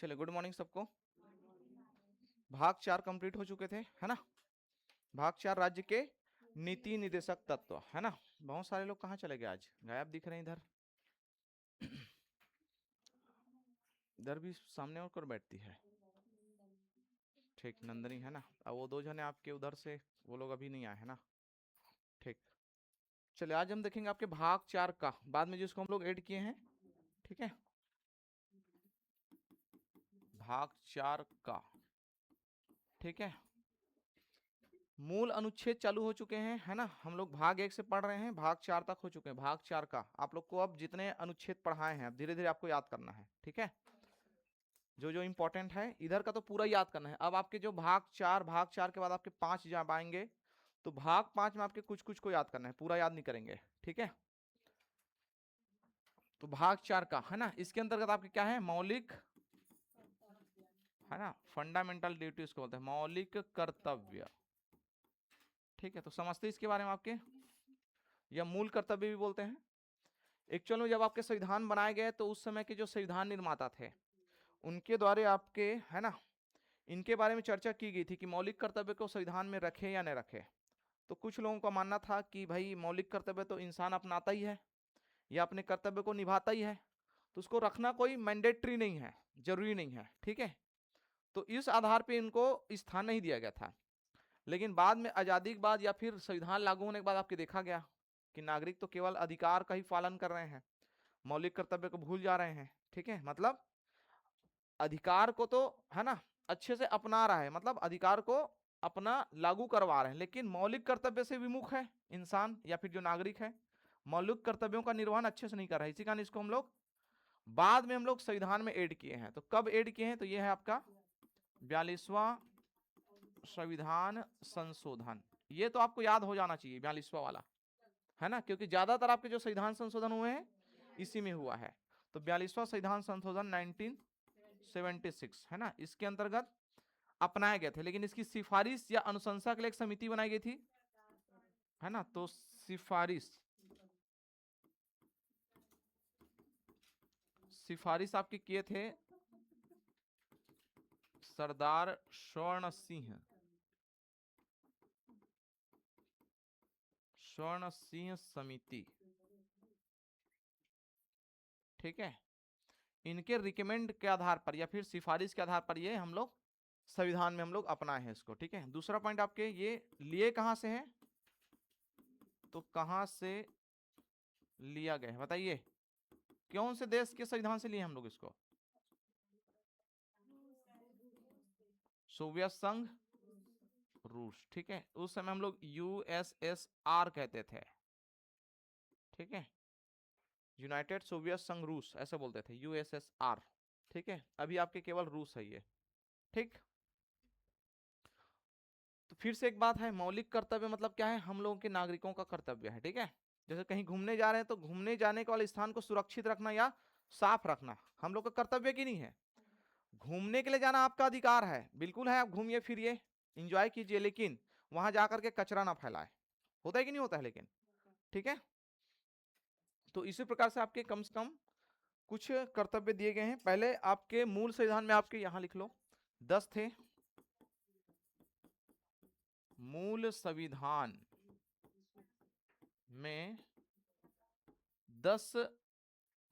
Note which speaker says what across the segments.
Speaker 1: चलिए, good morning सबको। भाग 4 कंप्लीट हो चुके थे, है ना। भाग 4 राज्य के नीति निदेशक तत्व, है ना। बहुत सारे लोग कहाँ चले गए, आज गायब दिख रहे हैं इधर। इधर भी सामने और कर बैठती है, ठीक, नंदनी, है ना। अब वो दो जने आपके उधर से, वो लोग अभी नहीं आए, है ना। ठीक, चलिए आज हम देखेंगे आपके भाग 4 का, बाद में जिसको हम लोग ऐड किए हैं, ठीक है। भाग 4 का, ठीक है। मूल अनुच्छेद चालू हो चुके हैं, है ना। हम लोग भाग 1 से पढ़ रहे हैं, भाग 4 तक हो चुके हैं। भाग 4 का आप लोग को अब जितने अनुच्छेद पढ़ाए हैं, अब धीरे धीरे आपको याद करना है, ठीक है। जो जो इंपॉर्टेंट है इधर का तो पूरा याद करना है। अब आपके जो भाग 4 के बाद आपके 5 जब आएंगे, तो भाग 5 में आपके कुछ कुछ को याद करना है, पूरा याद नहीं करेंगे, ठीक है। तो भाग 4 का, है ना, इसके अंतर्गत आपके क्या है, मौलिक, है ना, फंडामेंटल ड्यूटीज को बोलते हैं, मौलिक कर्तव्य, ठीक है। तो समझते हैं इसके बारे में आपके, या मूल कर्तव्य भी बोलते हैं। एक्चुअल में जब आपके संविधान बनाए गए तो उस समय के जो संविधान निर्माता थे उनके द्वारा आपके, है ना, इनके बारे में चर्चा की गई थी कि मौलिक कर्तव्य को संविधान में रखे या न रखे। तो कुछ लोगों का मानना था कि भाई मौलिक कर्तव्य तो इंसान अपनाता ही है या अपने कर्तव्य को निभाता ही है, तो उसको रखना कोई मैंडेटरी नहीं है, जरूरी नहीं है, ठीक है। तो इस आधार पे इनको स्थान नहीं दिया गया था। लेकिन बाद में आजादी के बाद या फिर संविधान लागू होने के बाद आपके देखा गया कि नागरिक तो केवल अधिकार का ही पालन कर रहे हैं, मौलिक कर्तव्य को भूल जा रहे हैं, ठीक है। मतलब अधिकार को तो, है ना, अच्छे से अपना रहा है, मतलब अधिकार को अपना लागू करवा रहे हैं, लेकिन मौलिक कर्तव्य से विमुख है इंसान या फिर जो नागरिक है, मौलिक कर्तव्यों का निर्वहन अच्छे से नहीं कर रहा है। इसी कारण इसको हम लोग बाद में हम लोग संविधान में ऐड किए हैं। तो कब ऐड किए हैं, तो ये है आपका 42वां संविधान संशोधन। ये तो आपको याद हो जाना चाहिए 42वां वाला, है ना, क्योंकि ज्यादातर आपके जो संविधान संशोधन हुए हैं इसी में हुआ है। तो 42वां संविधान संशोधन 1976, है ना, इसके अंतर्गत अपनाए गए थे। लेकिन इसकी सिफारिश या अनुशंसा के लिए एक समिति बनाई गई थी, है ना। तो सिफारिश सिफारिश आपके किए थे सरदार स्वर्ण सिंह समिति, ठीक है। इनके रिकमेंड के आधार पर या फिर सिफारिश के आधार पर ये हम लोग संविधान में हम लोग अपनाए हैं इसको, ठीक है। दूसरा पॉइंट आपके, ये लिए कहां से है, तो कहां से लिया गया है बताइए, कौन से देश के संविधान से लिए हम लोग इसको, सोवियत संघ रूस, ठीक है। उस समय हम लोग यूएसएसआर कहते थे, ठीक है, यूनाइटेड सोवियत संघ रूस ऐसे बोलते थे, यूएसएसआर, ठीक है। अभी आपके केवल रूस है ये, ठीक। तो फिर से एक बात है, मौलिक कर्तव्य मतलब क्या है, हम लोगों के नागरिकों का कर्तव्य है, ठीक है। जैसे कहीं घूमने जा रहे हैं तो घूमने जाने के वाले स्थान को सुरक्षित रखना या साफ रखना हम लोग का कर्तव्य की नहीं है। घूमने के लिए जाना आपका अधिकार है, बिल्कुल है, आप घूमिए फिरिए, इंजॉय कीजिए, लेकिन वहां जाकर के कचरा ना फैलाए। होता है कि नहीं होता है, लेकिन, ठीक है। तो इसी प्रकार से आपके कम से कम कुछ कर्तव्य दिए गए हैं। पहले आपके मूल संविधान में आपके यहां लिख लो 10 थे, मूल संविधान में 10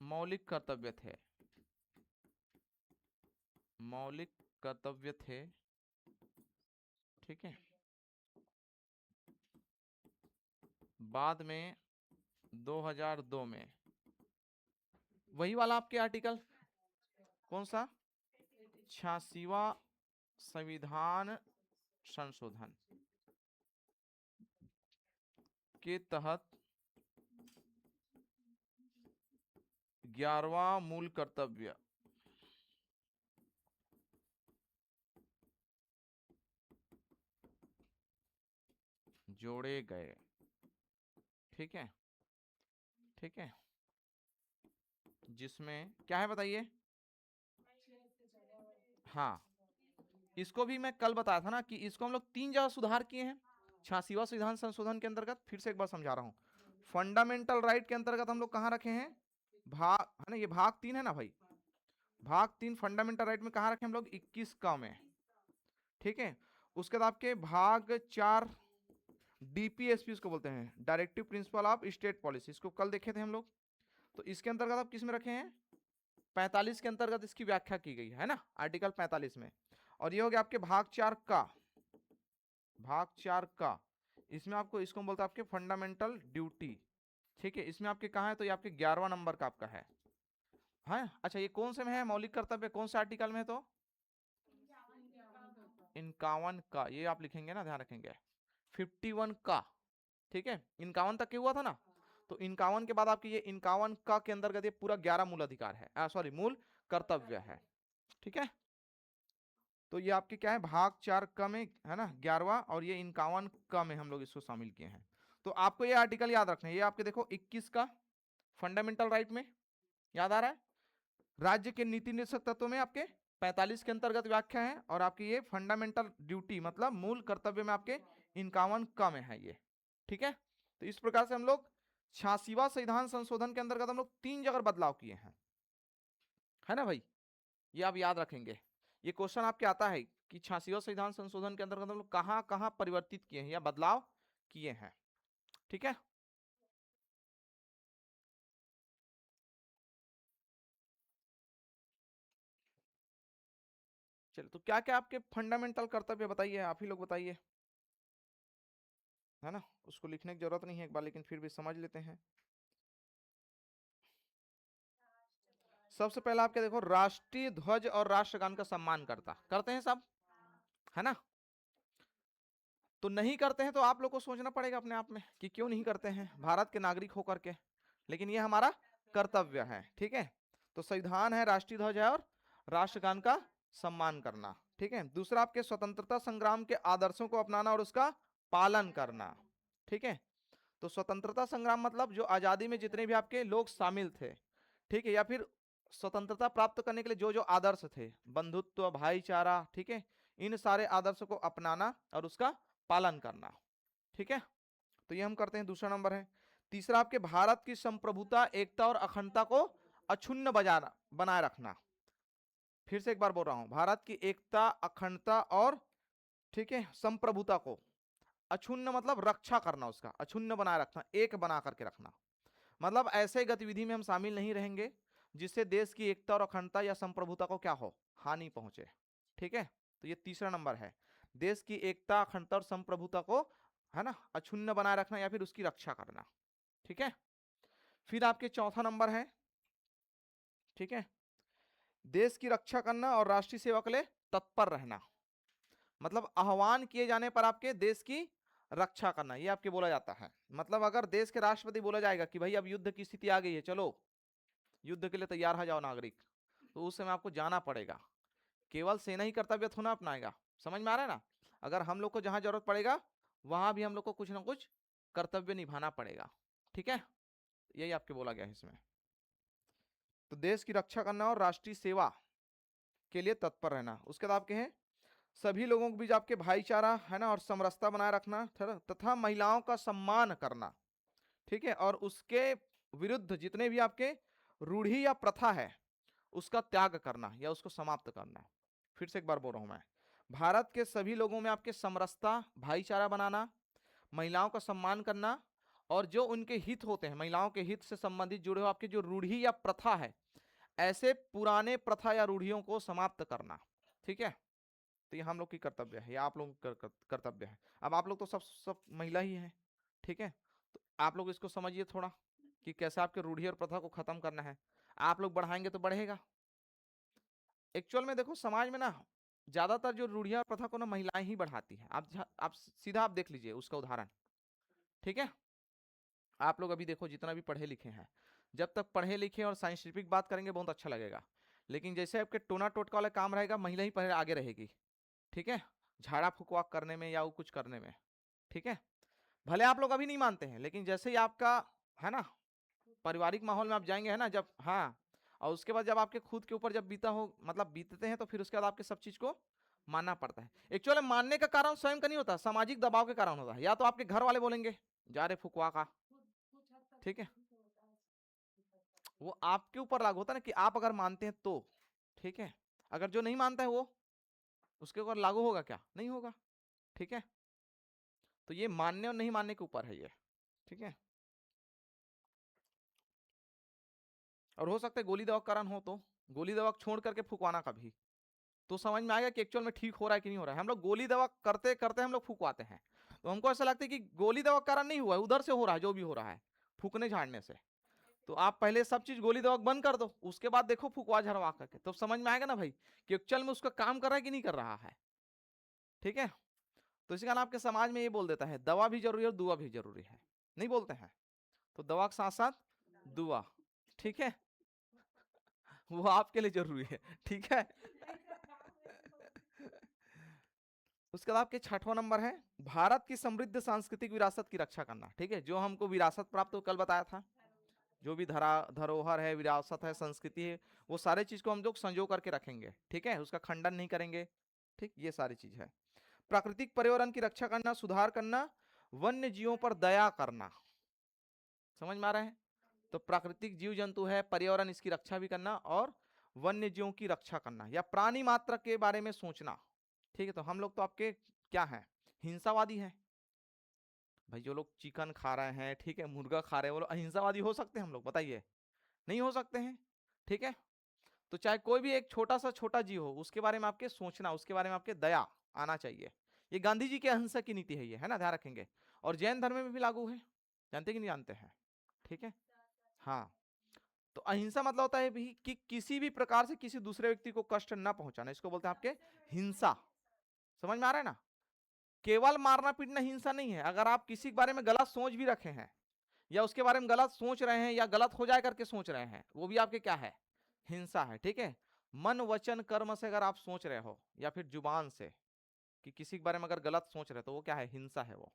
Speaker 1: मौलिक कर्तव्य थे, मौलिक कर्तव्य थे, ठीक है। बाद में 2002 में वही वाला आपके आर्टिकल कौन सा, 86वां संविधान संशोधन के तहत 11वां मूल कर्तव्य जोड़े गए, ठीक है, ठीक है। जिसमें क्या है बताइए, हाँ, इसको भी मैं कल बताया था ना कि इसको हम लोग 3 जगह सुधार किए हैं 86वां संविधान संशोधन के अंतर्गत। फिर से एक बार समझा रहा हूं, फंडामेंटल राइट के अंतर्गत हम लोग कहां रखे हैं, भाग, है ना, ये भाग 3 है ना भाई, भाग 3 फंडामेंटल राइट में कहाँ रखे हम लोग? 21 का में। ठीक है, उसके बाद आपके भाग 4 डीपीएसपी उसको बोलते हैं, directive principle of state policy, इसको कल देखे थे हम लोग। तो इसके अंतर्गत आप किस में रखे हैं? 45 के अंतर्गत इसकी व्याख्या की गई है ना, आर्टिकल 45 में। और ये हो गया आपके भाग 4 का, भाग 4 का। इसमें आपको, इसको बोलते हैं आपके फंडामेंटल ड्यूटी। ठीक है, इसमें आपके कहाँ है? तो ये आपके 11वां नंबर का आपका है। अच्छा, ये कौन से में है? मौलिक कर्तव्य कौन से आर्टिकल में है? तो 51 का, ये आप लिखेंगे ना, ध्यान रखेंगे। 51 का, ठीक है, 51 तक के हुआ था ना। तो 51 के बाद आपकी ये 51 का के अंतर्गत ये पूरा 11 मूल अधिकार है, सॉरी मूल कर्तव्य है। ठीक है, तो ये आपके क्या है? भाग 4 का में है ना 11वां, और ये 51 का में हम लोग इसको शामिल किए हैं। तो आपको ये आर्टिकल याद रखना है। ये आपके देखो 21 का फंडामेंटल राइट में याद आ रहा है, राज्य के नीति निर्देशक तत्व में आपके 45 के अंतर्गत व्याख्या है, और आपकी ये फंडामेंटल ड्यूटी मतलब मूल कर्तव्य में आपके 51 का में है ये। ठीक है, तो इस प्रकार से हम लोग 86वां संविधान संशोधन के अंतर्गत हम लोग 3 जगह बदलाव किए हैं, है ना भाई? ये आप याद रखेंगे। ये क्वेश्चन आपके आता है कि 86वां संविधान संशोधन के अंतर्गत हम लोग कहां कहां परिवर्तित किए हैं या बदलाव किए हैं। ठीक है, चलिए, तो क्या क्या आपके फंडामेंटल कर्तव्य बताइए, आप ही लोग बताइए, है ना? उसको लिखने की जरूरत नहीं है एक बार, लेकिन फिर भी समझ लेते हैं। सबसे पहला आपके देखो, राष्ट्रीय ध्वज और राष्ट्रगान का सम्मान करते हैं सब, है ना? तो नहीं करते हैं तो आप लोग को सोचना पड़ेगा अपने आप में कि क्यों नहीं करते हैं, भारत के नागरिक होकर के। लेकिन ये हमारा कर्तव्य है। ठीक है, तो संविधान है, राष्ट्रीय ध्वज है, और राष्ट्रगान का सम्मान करना। ठीक है, दूसरा आपके स्वतंत्रता संग्राम के आदर्शों को अपनाना और उसका पालन करना। ठीक है, तो स्वतंत्रता संग्राम मतलब जो आजादी में जितने भी आपके लोग शामिल थे, ठीक है, या फिर स्वतंत्रता प्राप्त करने के लिए जो जो आदर्श थे, बंधुत्व, भाईचारा, ठीक है, इन सारे आदर्शों को अपनाना और उसका पालन करना। ठीक है, तो ये हम करते हैं, दूसरा नंबर है। तीसरा आपके भारत की संप्रभुता, एकता और अखंडता को अक्षुण्ण बजाना बनाए रखना। फिर से एक बार बोल रहा हूं, भारत की एकता, अखंडता और, ठीक है, संप्रभुता को अक्षुण्ण मतलब रक्षा करना, उसका अक्षुण्ण बनाए रखना, एक बना करके रखना। मतलब ऐसे गतिविधि में हम शामिल नहीं रहेंगे जिससे देश की एकता और अखंडता या संप्रभुता को क्या हो, हानि पहुंचे। ठीक है, तो ये तीसरा नंबर है, देश की एकता, अखंडता और संप्रभुता को, है ना, अक्षुण्ण बनाए रखना या फिर उसकी रक्षा करना। ठीक है, फिर आपके चौथा नंबर है, ठीक है, देश की रक्षा करना और राष्ट्रीय सेवा के लिए तत्पर रहना। मतलब आह्वान किए जाने पर आपके देश की रक्षा करना, ये आपके बोला जाता है। मतलब अगर देश के राष्ट्रपति बोला जाएगा कि भाई अब युद्ध की स्थिति आ गई है, चलो युद्ध के लिए तैयार हो जाओ नागरिक, तो उस समय आपको जाना पड़ेगा। केवल सेना ही कर्तव्य थोड़ा अपनाएगा, समझ में आ रहा है ना? अगर हम लोग को जहां जरूरत पड़ेगा वहां भी हम लोग को कुछ ना कुछ कर्तव्य निभाना पड़ेगा। ठीक है, यही आपके बोला गया है इसमें। तो देश की रक्षा करना और राष्ट्रीय सेवा के लिए तत्पर रहना। उसके बाद आपके हैं, सभी लोगों के बीच आपके भाईचारा, है ना, और समरसता बनाए रखना, तथा महिलाओं का सम्मान करना। ठीक है, और उसके विरुद्ध जितने भी आपके रूढ़ी या प्रथा है उसका त्याग करना या उसको समाप्त करना। फिर से एक बार बोल रहा हूं मैं, भारत के सभी लोगों में आपके समरसता, भाईचारा बनाना, महिलाओं का सम्मान करना, और जो उनके हित होते हैं, महिलाओं के हित से संबंधित जुड़े हुए आपके जो रूढ़ी या प्रथा है, ऐसे पुराने प्रथा या रूढ़ियों को समाप्त करना। ठीक है, तो ये हम लोग की कर्तव्य है, या आप लोगों का कर्तव्य है। अब आप लोग तो सब महिला ही हैं, ठीक है, तो आप लोग इसको समझिए थोड़ा कि कैसे आपके रूढ़ी और प्रथा को खत्म करना है। आप लोग बढ़ाएंगे तो बढ़ेगा। एक्चुअल में देखो समाज में ना ज्यादातर जो रूढ़ियां और प्रथा को ना महिलाएं ही बढ़ाती हैं। आप सीधा आप देख लीजिए उसका उदाहरण। ठीक है, आप लोग अभी देखो जितना भी पढ़े लिखे हैं, जब तक पढ़े लिखे और साइंटिफिक बात करेंगे बहुत अच्छा लगेगा, लेकिन जैसे आपके टोना टोटका वाला काम रहेगा, महिला ही पहले आगे रहेगी। ठीक है, झाड़ा फुकवाक करने में या वो कुछ करने में। ठीक है, भले आप लोग अभी नहीं मानते हैं, लेकिन जैसे ही आपका, है ना, पारिवारिक माहौल में आप जाएंगे, है ना, जब, हाँ, और उसके बाद जब आपके खुद के ऊपर जब बीता हो, मतलब बीतते हैं, तो फिर उसके बाद आपके सब चीज को मानना पड़ता है। एक्चुअली मानने का कारण स्वयं का नहीं होता, सामाजिक दबाव के कारण होता है। या तो आपके घर वाले बोलेंगे जा रे फुकवा का, ठीक है, वो आपके ऊपर लागू होता है ना कि आप अगर मानते हैं तो, ठीक है। अगर जो नहीं मानता है वो, उसके ऊपर लागू होगा क्या? नहीं होगा। ठीक है, तो ये मानने और नहीं मानने के ऊपर है ये। ठीक है, और हो सकता है गोली दवा का कारण हो, तो गोली दवा छोड़ करके फूकवाना कभी, तो समझ में आएगा कि एक्चुअल में ठीक हो रहा है कि नहीं हो रहा है। हम लोग गोली दवा करते करते हम लोग फूकवाते हैं, तो हमको ऐसा लगता है कि गोली दवा का कारण नहीं हुआ है, उधर से हो रहा है जो भी हो रहा है, फूकने झाड़ने से। तो आप पहले सब चीज गोली दवा बंद कर दो, उसके बाद देखो फुकवा झड़वा करके, तो समझ में आएगा ना भाई कि एक्चुअल में उसका काम कर रहा है कि नहीं कर रहा है। ठीक है, तो इसी कारण आपके समाज में ये बोल देता है दवा भी जरूरी है और दुआ भी जरूरी है, नहीं बोलते हैं? तो दवा के साथ साथ दुआ, ठीक है, वो आपके लिए जरूरी है। ठीक है। उसके बाद आपके 6वां नंबर है भारत की समृद्ध सांस्कृतिक विरासत की रक्षा करना। ठीक है, जो हमको विरासत प्राप्त हो, कल बताया था, जो भी धरोहर है, विरासत है, संस्कृति है, वो सारे चीज को हम लोग संजो करके रखेंगे। ठीक है, उसका खंडन नहीं करेंगे। ठीक, ये सारी चीज है। प्राकृतिक पर्यावरण की रक्षा करना, सुधार करना, वन्य जीवों पर दया करना। समझ में आ रहा है? तो प्राकृतिक जीव जंतु है, पर्यावरण, इसकी रक्षा भी करना, और वन्य जीवों की रक्षा करना या प्राणी मात्र के बारे में सोचना। ठीक है, तो हम लोग तो आपके क्या है, हिंसावादी है भाई। जो लोग चिकन खा रहे हैं, ठीक है, मुर्गा खा रहे हैं, वो लोग अहिंसावादी हो सकते हैं हम लोग? बताइए, नहीं हो सकते हैं। ठीक है, तो चाहे कोई भी एक छोटा सा छोटा जीव हो, उसके बारे में आपके सोचना, उसके बारे में आपके दया आना चाहिए। ये गांधी जी के अहिंसा की नीति है, ये है ना, ध्यान रखेंगे। और जैन धर्म में भी लागू है, जानते कि नहीं जानते हैं? ठीक है, हाँ। तो अहिंसा मतलब होता है भी कि किसी भी प्रकार से किसी दूसरे व्यक्ति को कष्ट न पहुंचाना, इसको बोलते हैं आपके हिंसा। समझ में आ रहा है ना? केवल मारना पीटना हिंसा नहीं है। अगर आप किसी के बारे में गलत सोच भी रखे हैं, या उसके बारे में गलत सोच रहे हैं, या गलत हो जाए करके सोच रहे हैं, वो भी आपके क्या है, हिंसा है। ठीक है, मन वचन कर्म से अगर आप सोच रहे हो, या फिर जुबान से कि किसी के बारे में अगर गलत सोच रहे हो, तो वो क्या है, हिंसा है वो।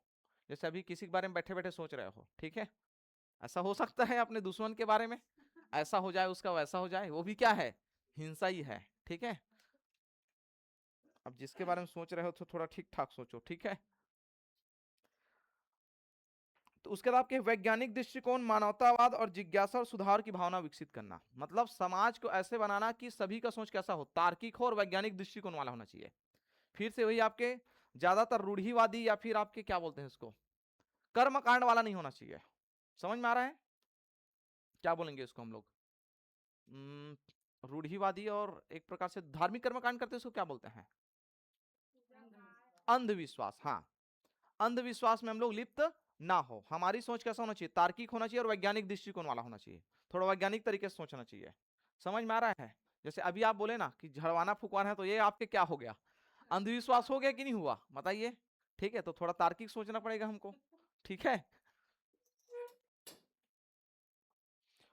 Speaker 1: जैसे अभी किसी के बारे में बैठे बैठे सोच रहे हो, ठीक है, ऐसा हो सकता है अपने दुश्मन के बारे में ऐसा हो जाए, उसका वैसा हो जाए, वो भी क्या है, हिंसा ही है। ठीक है, अब जिसके बारे में सोच रहे हो तो थोड़ा ठीक ठाक सोचो। ठीक है, तो उसके बाद आपके वैज्ञानिक दृष्टिकोण, मानवतावाद और जिज्ञासा और सुधार की भावना विकसित करना। मतलब समाज को ऐसे बनाना कि सभी का सोच कैसा हो, तार्किक हो और वैज्ञानिक दृष्टिकोण वाला होना चाहिए। फिर से वही आपके ज्यादातर रूढ़िवादी, या फिर आपके क्या बोलते हैं इसको, कर्मकांड वाला नहीं होना चाहिए। समझ में आ रहा है? क्या बोलेंगे इसको हम लोग, रूढ़िवादी, और एक प्रकार से धार्मिक कर्मकांड करते हैं, उसको क्या बोलते हैं, अंधविश्वास। हाँ, अंधविश्वास में हम लोग लिप्त ना हो। हमारी सोच कैसा होना चाहिए, तार्किक होना चाहिए और वैज्ञानिक दृष्टिकोण वाला होना चाहिए, थोड़ा वैज्ञानिक तरीके से सोचना चाहिए। समझ में आ रहा है? जैसे अभी आप बोले ना कि झड़वाना फुकवाना है, तो ये आपके क्या हो गया, अंधविश्वास हो गया कि नहीं हुआ, बताइए? ठीक है, तो थोड़ा तार्किक सोचना पड़ेगा हमको। ठीक है,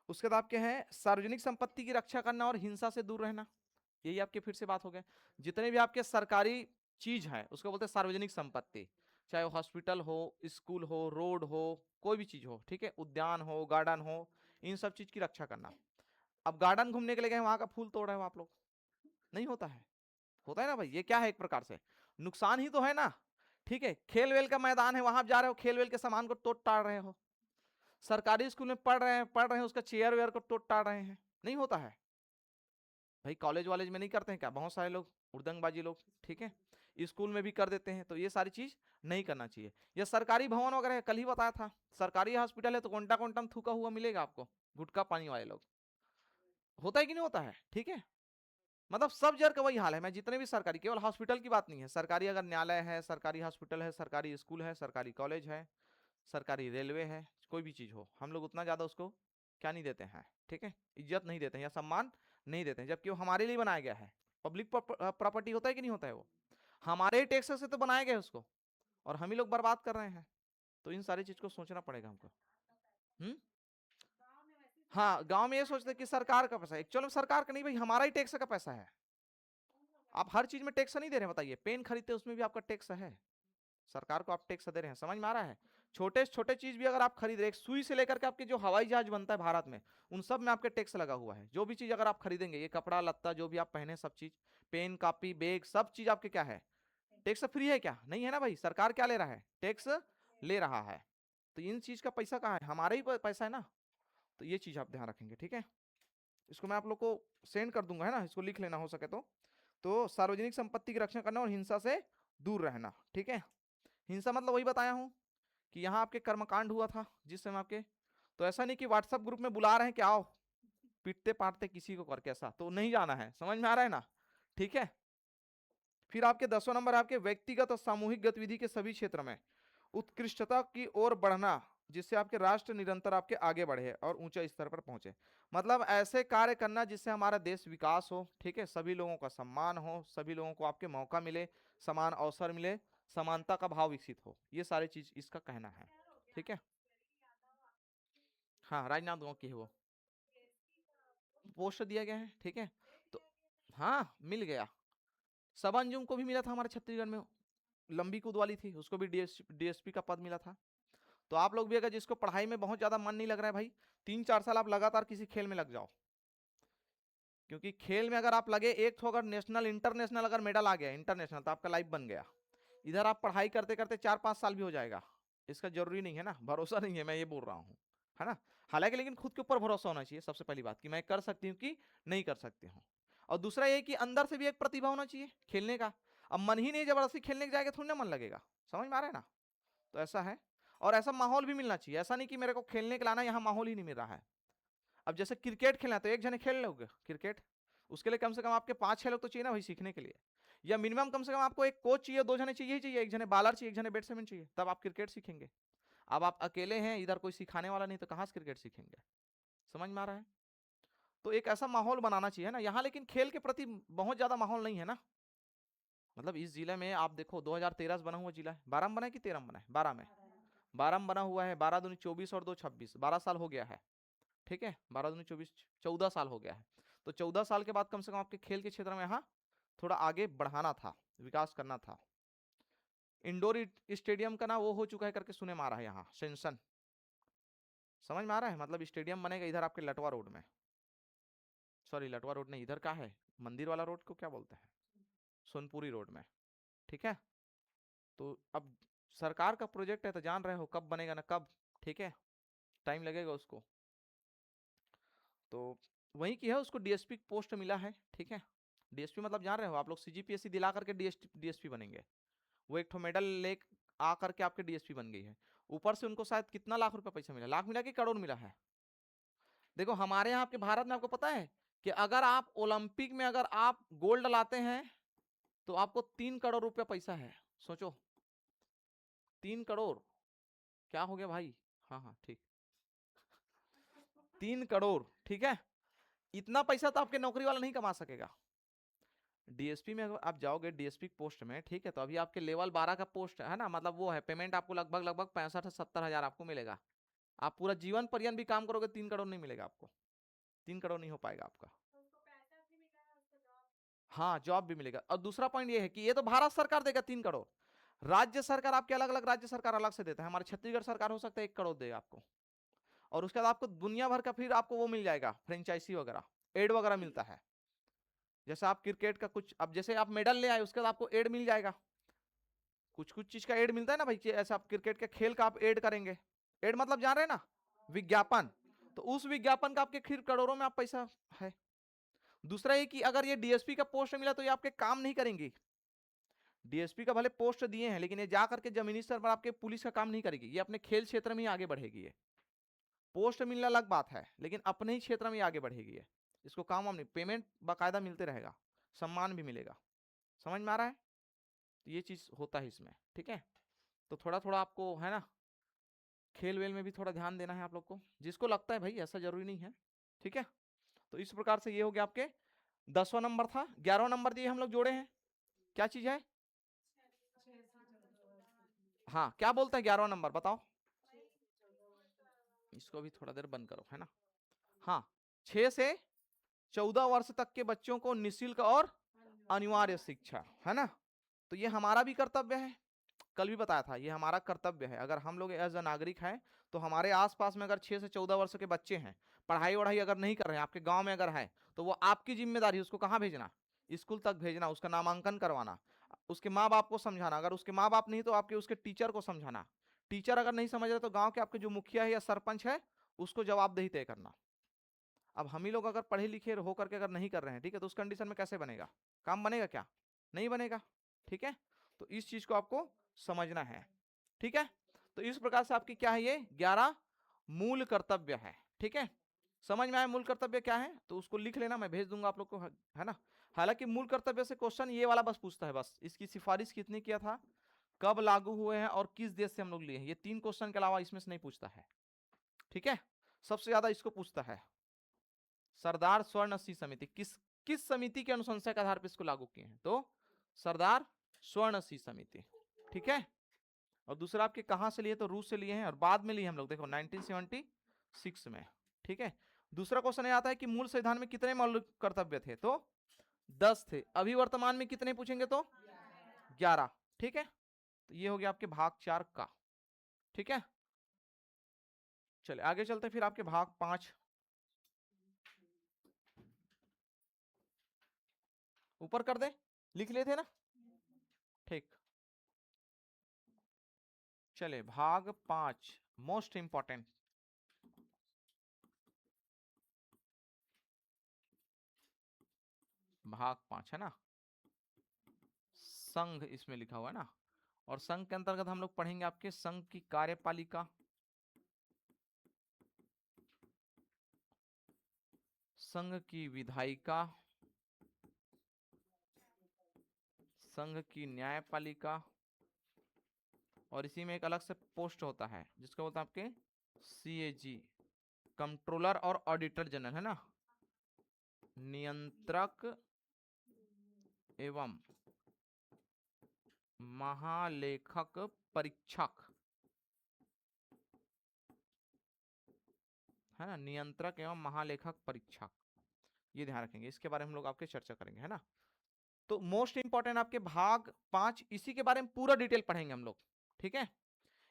Speaker 1: उसके बाद आपके हैं सार्वजनिक संपत्ति की रक्षा करना और हिंसा से दूर रहना। यही आपके फिर से बात हो गए, जितने भी आपके सरकारी चीज है उसको बोलते हैं सार्वजनिक संपत्ति, चाहे वो हॉस्पिटल हो, स्कूल हो, रोड हो, कोई भी चीज हो। ठीक है, उद्यान हो, गार्डन हो, इन सब चीज की रक्षा करना। अब गार्डन घूमने के लिए गए, वहां का फूल तोड़ रहे हो आप लोग, नहीं होता है? होता है ना भाई, ये क्या है, एक प्रकार से नुकसान ही तो है ना। ठीक है, खेल वेल का मैदान है, वहां आप जा रहे हो, खेल वेल के सामान को तोड़ टाड़ रहे हो। सरकारी स्कूल में पढ़ रहे हैं, उसका चेयर वेयर को तोड़ टाड़ रहे हैं, नहीं होता है भाई? कॉलेज वॉलेज में नहीं करते हैं क्या बहुत सारे लोग, उर्दंगबाजी लोग? ठीक है, स्कूल में भी कर देते हैं, तो ये सारी चीज नहीं करना चाहिए। या सरकारी भवन वगैरह है, कल ही बताया था, सरकारी हॉस्पिटल है तो कोंटा कोंटा में थूका हुआ मिलेगा आपको, गुटखा पानी वाले लोग। होता है कि नहीं होता है? ठीक है, मतलब सब जगह का वही हाल है। मैं जितने भी सरकारी, केवल हॉस्पिटल की बात नहीं है, सरकारी अगर न्यायालय है, सरकारी हॉस्पिटल है, सरकारी स्कूल है, सरकारी कॉलेज है, सरकारी रेलवे है, कोई भी चीज हो, हम लोग उतना ज्यादा उसको क्या नहीं देते हैं, ठीक है, इज्जत नहीं देते हैं या सम्मान नहीं देते हैं, जबकि वो हमारे लिए बनाया गया है। पब्लिक प्रॉपर्टी होता है कि नहीं होता है? वो हमारे टैक्स से तो बनाया गया है उसको, और हम ही लोग बर्बाद कर रहे हैं। तो इन सारी चीज को सोचना पड़ेगा हमको। हम्म, हाँ, गांव में ये सोचते हैं कि सरकार का पैसा है, एक्चुअली सरकार का नहीं भाई, हमारा ही टैक्स का पैसा है। आप हर चीज में टैक्स नहीं दे रहे हैं, बताइए, पेन खरीदते उसमें भी आपका टैक्स है, सरकार को आप टैक्स दे रहे हैं। समझ में आ रहा है? छोटे छोटे चीज भी अगर आप खरीद रहे हैं, सुई से लेकर के आपके जो हवाई जहाज बनता है भारत में, उन सब में आपके टैक्स लगा हुआ है। जो भी चीज अगर आप खरीदेंगे, ये कपड़ा लत्ता जो भी आप पहने, सब चीज, पेन कॉपी बैग, सब चीज आपके क्या है, टैक्स फ्री है क्या? नहीं है ना भाई, सरकार क्या ले रहा है, टैक्स ले रहा है। तो इन चीज का पैसा कहाँ है, हमारा ही पैसा है ना। तो ये चीज आप ध्यान रखेंगे। ठीक है, इसको मैं आप लोग को सेंड कर दूंगा, है ना, इसको लिख लेना हो सके तो सार्वजनिक संपत्ति की रक्षा करना और हिंसा से दूर रहना, ठीक है। हिंसा मतलब वही बताया हूं कि यहाँ आपके कर्मकांड हुआ था जिस समय आपके, तो ऐसा नहीं कि व्हाट्सएप ग्रुप में बुला रहे हैं कि आओ पीटते पाटते किसी को करके, ऐसा तो नहीं जाना है, समझ में आ रहा है ना, ठीक है। फिर आपके 10वां नंबर आपके व्यक्तिगत और सामूहिक गतिविधि के सभी क्षेत्र में उत्कृष्टता की ओर बढ़ना, जिससे आपके राष्ट्र निरंतर आपके आगे बढ़े और ऊंचे स्तर पर पहुंचे। मतलब ऐसे कार्य करना जिससे हमारा देश विकास हो, ठीक है, सभी लोगों का सम्मान हो, सभी लोगों को आपके मौका मिले, समान अवसर मिले, समानता का भाव विकसित हो, ये सारी चीज इसका कहना है, ठीक है। हाँ, राजनांदगांव गांव की है वो, पोस्ट दिया गया है, ठीक है। तो हाँ मिल गया, सबा अंजुम को भी मिला था हमारे छत्तीसगढ़ में, लंबी कूद वाली थी, उसको भी डीएसपी का पद मिला था। तो आप लोग भी अगर जिसको पढ़ाई में बहुत ज्यादा मन नहीं लग रहा है भाई, 3-4 साल आप लगातार किसी खेल में लग जाओ, क्योंकि खेल में अगर आप लगे, एक तो अगर नेशनल इंटरनेशनल अगर मेडल आ गया इंटरनेशनल, तो आपका लाइफ बन गया। इधर आप पढ़ाई करते करते 4-5 साल भी हो जाएगा, इसका जरूरी नहीं है ना, भरोसा नहीं है, मैं ये बोल रहा हूँ, है ना। हालांकि लेकिन खुद के ऊपर भरोसा होना चाहिए सबसे पहली बात, कि मैं कर सकती हूँ कि नहीं कर सकती हूँ। और दूसरा ये कि अंदर से भी एक प्रतिभा होना चाहिए खेलने का। अब मन ही नहीं, जबरदस्ती खेलने के जाएगा थोड़ी ना मन लगेगा, समझ में आ रहा है ना। तो ऐसा है, और ऐसा माहौल भी मिलना चाहिए, ऐसा नहीं कि मेरे को खेलने के लाना, यहाँ माहौल ही नहीं मिल रहा है। अब जैसे क्रिकेट खेलना है तो एक जने खेल लोगे क्रिकेट, उसके लिए कम से कम आपके 5-6 लोग तो चाहिए ना भाई सीखने के लिए, या मिनिमम कम से कम आपको एक कोच चाहिए, 2 जने चाहिए ही चाहिए, एक जने बॉलर चाहिए, एक जने बैट्समैन चाहिए, तब आप क्रिकेट सीखेंगे। अब आप अकेले हैं, इधर कोई सिखाने वाला नहीं, तो कहाँ से क्रिकेट सीखेंगे, समझ में आ रहा है। तो एक ऐसा माहौल बनाना चाहिए ना यहाँ, लेकिन खेल के प्रति बहुत ज्यादा माहौल नहीं है ना। मतलब इस जिले में आप देखो 2013 से बना हुआ जिला है, 12 में बना है कि 13 में बना है, 12 में, 12 में बना हुआ है, 12 दूनी 24 और 2 26, 12 साल हो गया है, ठीक है, 12 दूनी 24, 14 साल हो गया है। तो 14 साल के बाद कम से कम आपके खेल के क्षेत्र में यहाँ थोड़ा आगे बढ़ाना था, विकास करना था। इंडोर स्टेडियम का ना वो हो चुका है करके सुने में आ रहा है यहाँ सेंसन, समझ में आ रहा है, मतलब स्टेडियम बनेगा इधर आपके लटवा रोड में, सॉरी लटवा रोड नहीं, इधर का है मंदिर वाला रोड को क्या बोलते हैं, सोनपुरी रोड में, ठीक है। तो अब सरकार का प्रोजेक्ट है तो जान रहे हो कब बनेगा ना कब, ठीक है, टाइम लगेगा उसको। तो वही की है, उसको डीएसपी पोस्ट मिला है, ठीक है। डीएसपी मतलब जान रहे हो आप लोग, सीजीपीएससी दिला करके डीएसपी बनेंगे, वो एक ठो मेडल ले आ करके आपके डीएसपी बन गई है। ऊपर से उनको शायद कितना लाख रुपए पैसा मिला, लाख मिला कि करोड़ मिला है। देखो हमारे यहाँ आपके भारत में आपको पता है कि अगर आप ओलंपिक में अगर आप गोल्ड लाते हैं तो आपको 3 करोड़ रुपया पैसा है, सोचो 3 करोड़, क्या हो गया भाई, हाँ हाँ ठीक, 3 करोड़, ठीक है। इतना पैसा तो आपके नौकरी वाला नहीं कमा सकेगा। डीएसपी में अगर आप जाओगे डीएसपी पोस्ट में, ठीक है, तो अभी आपके लेवल 12 का पोस्ट है ना, मतलब वो है, पेमेंट आपको लगभग लगभग 65 से 70 हजार आपको मिलेगा। आप पूरा जीवन पर्यंत भी काम करोगे 3 करोड़ नहीं मिलेगा आपको, 3 करोड़ नहीं हो पाएगा आपका। हाँ जॉब भी मिलेगा, और दूसरा पॉइंट ये है कि ये तो भारत सरकार देगा 3 करोड़, राज्य सरकार आपके अलग अलग राज्य सरकार अलग से देता है, हमारे छत्तीसगढ़ सरकार हो सकता है 1 करोड़ देगा आपको। और उसके बाद आपको दुनिया भर का फिर आपको वो मिल जाएगा, फ्रेंचाइजी वगैरह, एड वगैरह मिलता है। जैसे आप क्रिकेट का कुछ, अब जैसे आप मेडल ले आए उसके बाद आपको एड मिल जाएगा, कुछ कुछ चीज का एड मिलता है ना भाई, कि ऐसा आप क्रिकेट के खेल का आप एड करेंगे, एड मतलब जान रहे हैं ना, विज्ञापन, तो उस विज्ञापन का आपके फिर करोड़ों में आप पैसा है। दूसरा ये कि अगर ये डीएसपी का पोस्ट मिला तो ये आपके काम नहीं करेंगे, डीएसपी का भले पोस्ट दिए हैं लेकिन ये जा करके जमीनी स्तर पर आपके पुलिस का काम नहीं करेगी, ये अपने खेल क्षेत्र में ही आगे बढ़ेगी। ये पोस्ट मिलना अलग बात है, लेकिन अपने ही क्षेत्र में ही आगे बढ़ेगी ये, इसको काम वाम नहीं, पेमेंट बाकायदा मिलते रहेगा, सम्मान भी मिलेगा, समझ में आ रहा है। तो ये चीज होता है इसमें, ठीक है। तो थोड़ा थोड़ा आपको है ना खेल वेल में भी थोड़ा ध्यान देना है आप लोग को, जिसको लगता है भाई, ऐसा जरूरी नहीं है, ठीक है। तो इस प्रकार से ये हो गया आपके 10वां नंबर था। 11वां नंबर दिए हम लोग जोड़े हैं, क्या चीज है, हाँ क्या बोलते हैं 11वां नंबर बताओ, इसको भी थोड़ा देर बंद करो, है ना। हाँ, 6 से 14 वर्ष तक के बच्चों को निःशुल्क और अनिवार्य शिक्षा, है ना। तो ये हमारा भी कर्तव्य है, कल भी बताया था, ये हमारा कर्तव्य है, अगर हम लोग एज अ नागरिक हैं तो हमारे आसपास में अगर 6 से 14 वर्ष के बच्चे हैं, पढ़ाई वढ़ाई अगर नहीं कर रहे हैं, आपके गांव में अगर है, तो वो आपकी जिम्मेदारी है उसको कहाँ भेजना, स्कूल तक भेजना, उसका नामांकन करवाना, उसके माँ बाप को समझाना, अगर उसके माँ बाप नहीं तो आपके उसके टीचर को समझाना, टीचर अगर नहीं समझ रहे तो गांव के आपके जो मुखिया है या सरपंच है उसको जवाबदेही तय करना। अब हम ही लोग अगर पढ़े लिखे हो करके अगर नहीं कर रहे हैं, ठीक है, तो उस कंडीशन में कैसे बनेगा काम? बनेगा क्या? नहीं बनेगा। ठीक है, तो इस चीज को आपको समझना है। ठीक है, तो इस प्रकार से आपकी क्या है, ये 11 मूल कर्तव्य है। ठीक है, समझ में आया मूल कर्तव्य क्या है? तो उसको लिख लेना, मैं भेज दूंगा आप लोग को, है ना। हालांकि मूल कर्तव्य से क्वेश्चन ये वाला बस पूछता है, बस इसकी सिफारिश कितने किया था, कब लागू हुए हैं और किस देश से हम लोग लिए हैं, ये 3 क्वेश्चन के अलावा इसमें से नहीं पूछता है। ठीक है, सबसे ज्यादा इसको पूछता है सरदार स्वर्ण सी समिति, किस किस समिति के अनुशंसा के आधार पर इसको लागू किए हैं, तो सरदार स्वर्ण सी समिति। ठीक है, और दूसरा आपके कहां से लिए, तो रूस से लिए हैं, और बाद में लिए हम लोग देखो 1976 में। ठीक है, दूसरा क्वेश्चन ये आता है कि मूल संविधान में कितने मौलिक कर्तव्य थे, तो 10 थे। अभी वर्तमान में कितने पूछेंगे, तो 11। ठीक है, तो ये हो गया आपके भाग 4 का। ठीक है, चलिए आगे चलते फिर आपके भाग 5। ऊपर कर दे, लिख लिए थे ना। ठीक, चले भाग 5 मोस्ट इंपॉर्टेंट। भाग 5 है ना, संघ इसमें लिखा हुआ है ना, और संघ के अंतर्गत हम लोग पढ़ेंगे आपके संघ की कार्यपालिका, संघ की विधायिका, संघ की न्यायपालिका, और इसी में एक अलग से पोस्ट होता है जिसको बोलते हैं आपके CAG, कंट्रोलर और ऑडिटर जनरल, है ना, नियंत्रक एवं महालेखक परीक्षक, है ना, नियंत्रक एवं महालेखक परीक्षक, ये ध्यान रखेंगे, इसके बारे में हम लोग आपके चर्चा करेंगे, है ना। तो मोस्ट इंपॉर्टेंट आपके भाग 5, इसी के बारे में पूरा डिटेल पढ़ेंगे हम लोग। ठीक है,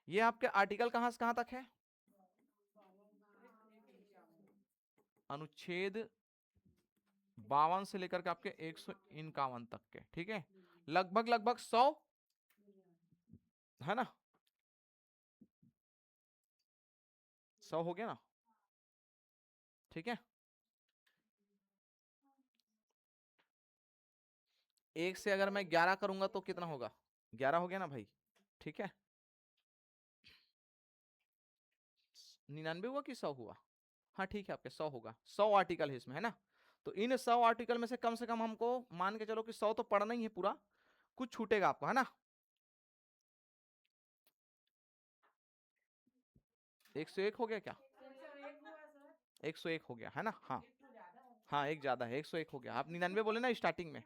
Speaker 1: ये आपके आर्टिकल कहां से कहां तक है, अनुच्छेद 52 से लेकर के आपके 151 तक के। ठीक है, लगभग लगभग 100, है ना, 100 हो गया ना। ठीक है, एक से अगर मैं 11 करूंगा तो कितना होगा, 11 हो गया ना भाई। ठीक है, 99 हुआ कि 100 हुआ, हाँ ठीक है, आपके 100 होगा, 100 आर्टिकल है इसमें, है ना। तो इन 100 आर्टिकल में से कम हमको मान के चलो कि 100 तो पढ़ना ही है पूरा, कुछ छूटेगा आपको, है ना। 101 हो गया क्या, 101 हो गया, है ना। हाँ हाँ, एक ज्यादा है, 101 हो गया, आप 99 बोले ना स्टार्टिंग में,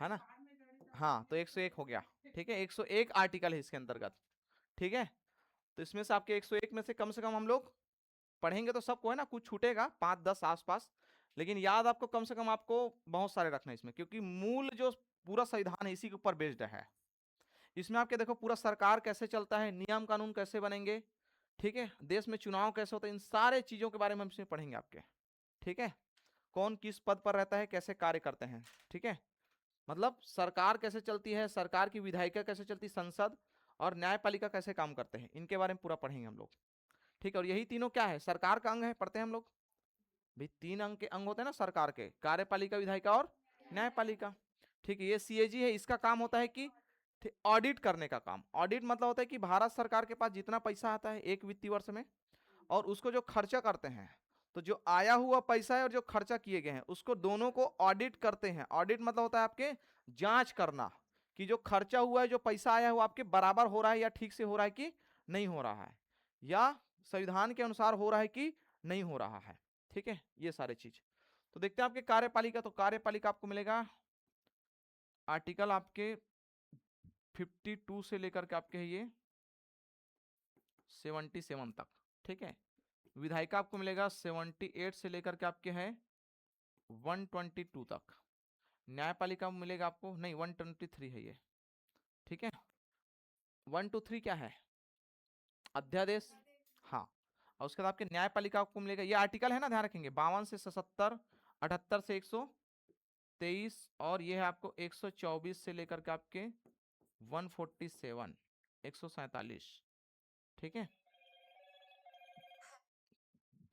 Speaker 1: है ना। हाँ, तो 101 हो गया। ठीक है, 101 आर्टिकल है इसके अंतर्गत। ठीक है, तो इसमें से आपके 101 में से कम हम लोग पढ़ेंगे तो सबको, है ना, कुछ छूटेगा 5-10 आसपास, लेकिन याद आपको कम से कम आपको बहुत सारे रखना है इसमें, क्योंकि मूल जो पूरा संविधान है इसी के ऊपर बेस्ड है। इसमें आपके देखो पूरा सरकार कैसे चलता है, नियम कानून कैसे बनेंगे, ठीक है, देश में चुनाव कैसे होते हैं, इन सारे चीजों के बारे में हम इसमें पढ़ेंगे आपके। ठीक है, कौन किस पद पर रहता है, कैसे कार्य करते हैं। ठीक है, मतलब सरकार कैसे चलती है, सरकार की विधायिका कैसे चलती है, संसद और न्यायपालिका कैसे काम करते हैं, इनके बारे में पूरा पढ़ेंगे हम लोग। ठीक है, और यही तीनों क्या है, सरकार का अंग है, पढ़ते हैं हम लोग भाई, 3 अंग के अंग होते हैं ना सरकार के, कार्यपालिका, विधायिका और न्यायपालिका। ठीक है, ये CAG है, इसका काम होता है कि ऑडिट करने का काम। ऑडिट मतलब होता है कि भारत सरकार के पास जितना पैसा आता है एक वित्तीय वर्ष में, और उसको जो खर्चा करते हैं, तो जो आया हुआ पैसा है और जो खर्चा किए गए हैं उसको दोनों को ऑडिट करते हैं। ऑडिट मतलब होता है आपके जांच करना कि जो खर्चा हुआ है, जो पैसा आया है वो आपके बराबर हो रहा है या ठीक से हो रहा है कि नहीं हो रहा है, या संविधान के अनुसार हो रहा है कि नहीं हो रहा है। ठीक है, ये सारे चीज। तो देखते हैं आपके कार्यपालिका, तो कार्यपालिका आपको मिलेगा आर्टिकल आपके 52 से लेकर के आपके है ये 77 तक। ठीक है, विधायिका आपको मिलेगा 78 से लेकर के आपके है 122 तक। न्यायपालिका में मिलेगा आपको, नहीं 123 है ये। ठीक है, 123 क्या है, अध्यादेश। हाँ, और उसके बाद आपके न्यायपालिका आपको मिलेगा, ये आर्टिकल है ना, ध्यान रखेंगे 52 से 77, 78 से 123, और ये है आपको 124 से लेकर के आपके 147, 147। ठीक है,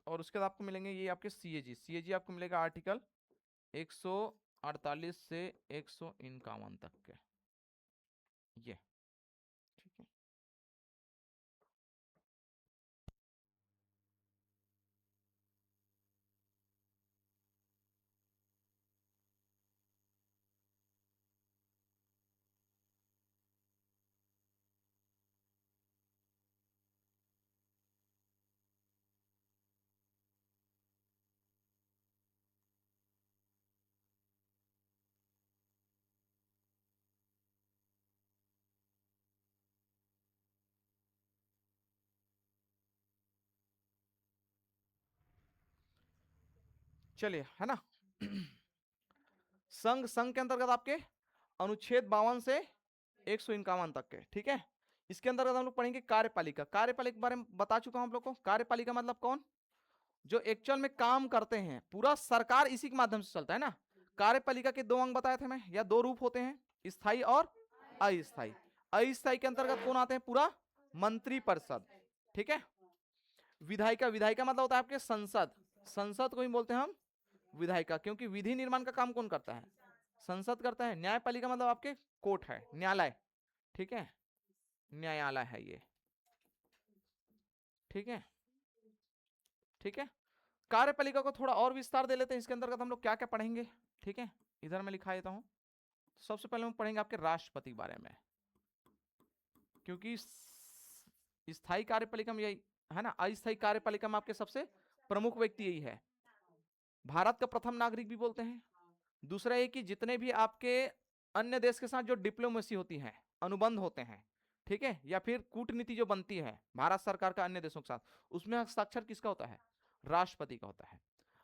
Speaker 1: और उसके बाद आपको मिलेंगे ये आपके सीएजी। सीएजी आपको मिलेगा आर्टिकल 148 से 151 तक के, ये ठीक है। चलिए, है ना। संघ, संघ के अंतर्गत आपके अनुच्छेद 52 से 151 तक के, ठीक है। इसके अंतर्गत हम लोग पढ़ेंगे कार्यपालिका। कार्यपालिका के बारे में बता चुका हूं हम लोग को। कार्यपालिका मतलब कौन, जो एक्चुअल में काम करते हैं, पूरा सरकार इसी के माध्यम से चलता है ना। कार्यपालिका के दो अंग बताए थे मैं, या दो रूप होते हैं, स्थायी और अस्थायी। अस्थायी के अंतर्गत कौन आते हैं, पूरा मंत्री परिषद, ठीक है। विधायिका, विधायिका मतलब होता है आपके संसद, संसद को ही बोलते हैं हम विधायिका, क्योंकि विधि निर्माण का काम कौन करता है, संसद करता है। न्यायपालिका मतलब आपके कोर्ट है, न्यायालय, ठीक है, न्यायालय है ये, ठीक है, ठीक है। कार्यपालिका को थोड़ा और विस्तार दे लेते हैं, इसके अंतर्गत हम लोग क्या क्या पढ़ेंगे, ठीक है। इधर मैं लिखा देता हूं। सबसे पहले हम पढ़ेंगे आपके राष्ट्रपति के बारे में, क्योंकि स्थायी कार्यपालिका में यही है ना, अस्थायी कार्यपालिका में आपके सबसे प्रमुख व्यक्ति यही है। भारत का प्रथम नागरिक भी बोलते हैं। दूसरा ये कि जितने भी आपके अन्य देश के साथ जो डिप्लोमेसी होती है, अनुबंध होते हैं, ठीक है, या फिर कूटनीति जो बनती है भारत सरकार का अन्य देशों के साथ, उसमें हस्ताक्षर किसका होता है, राष्ट्रपति का होता है।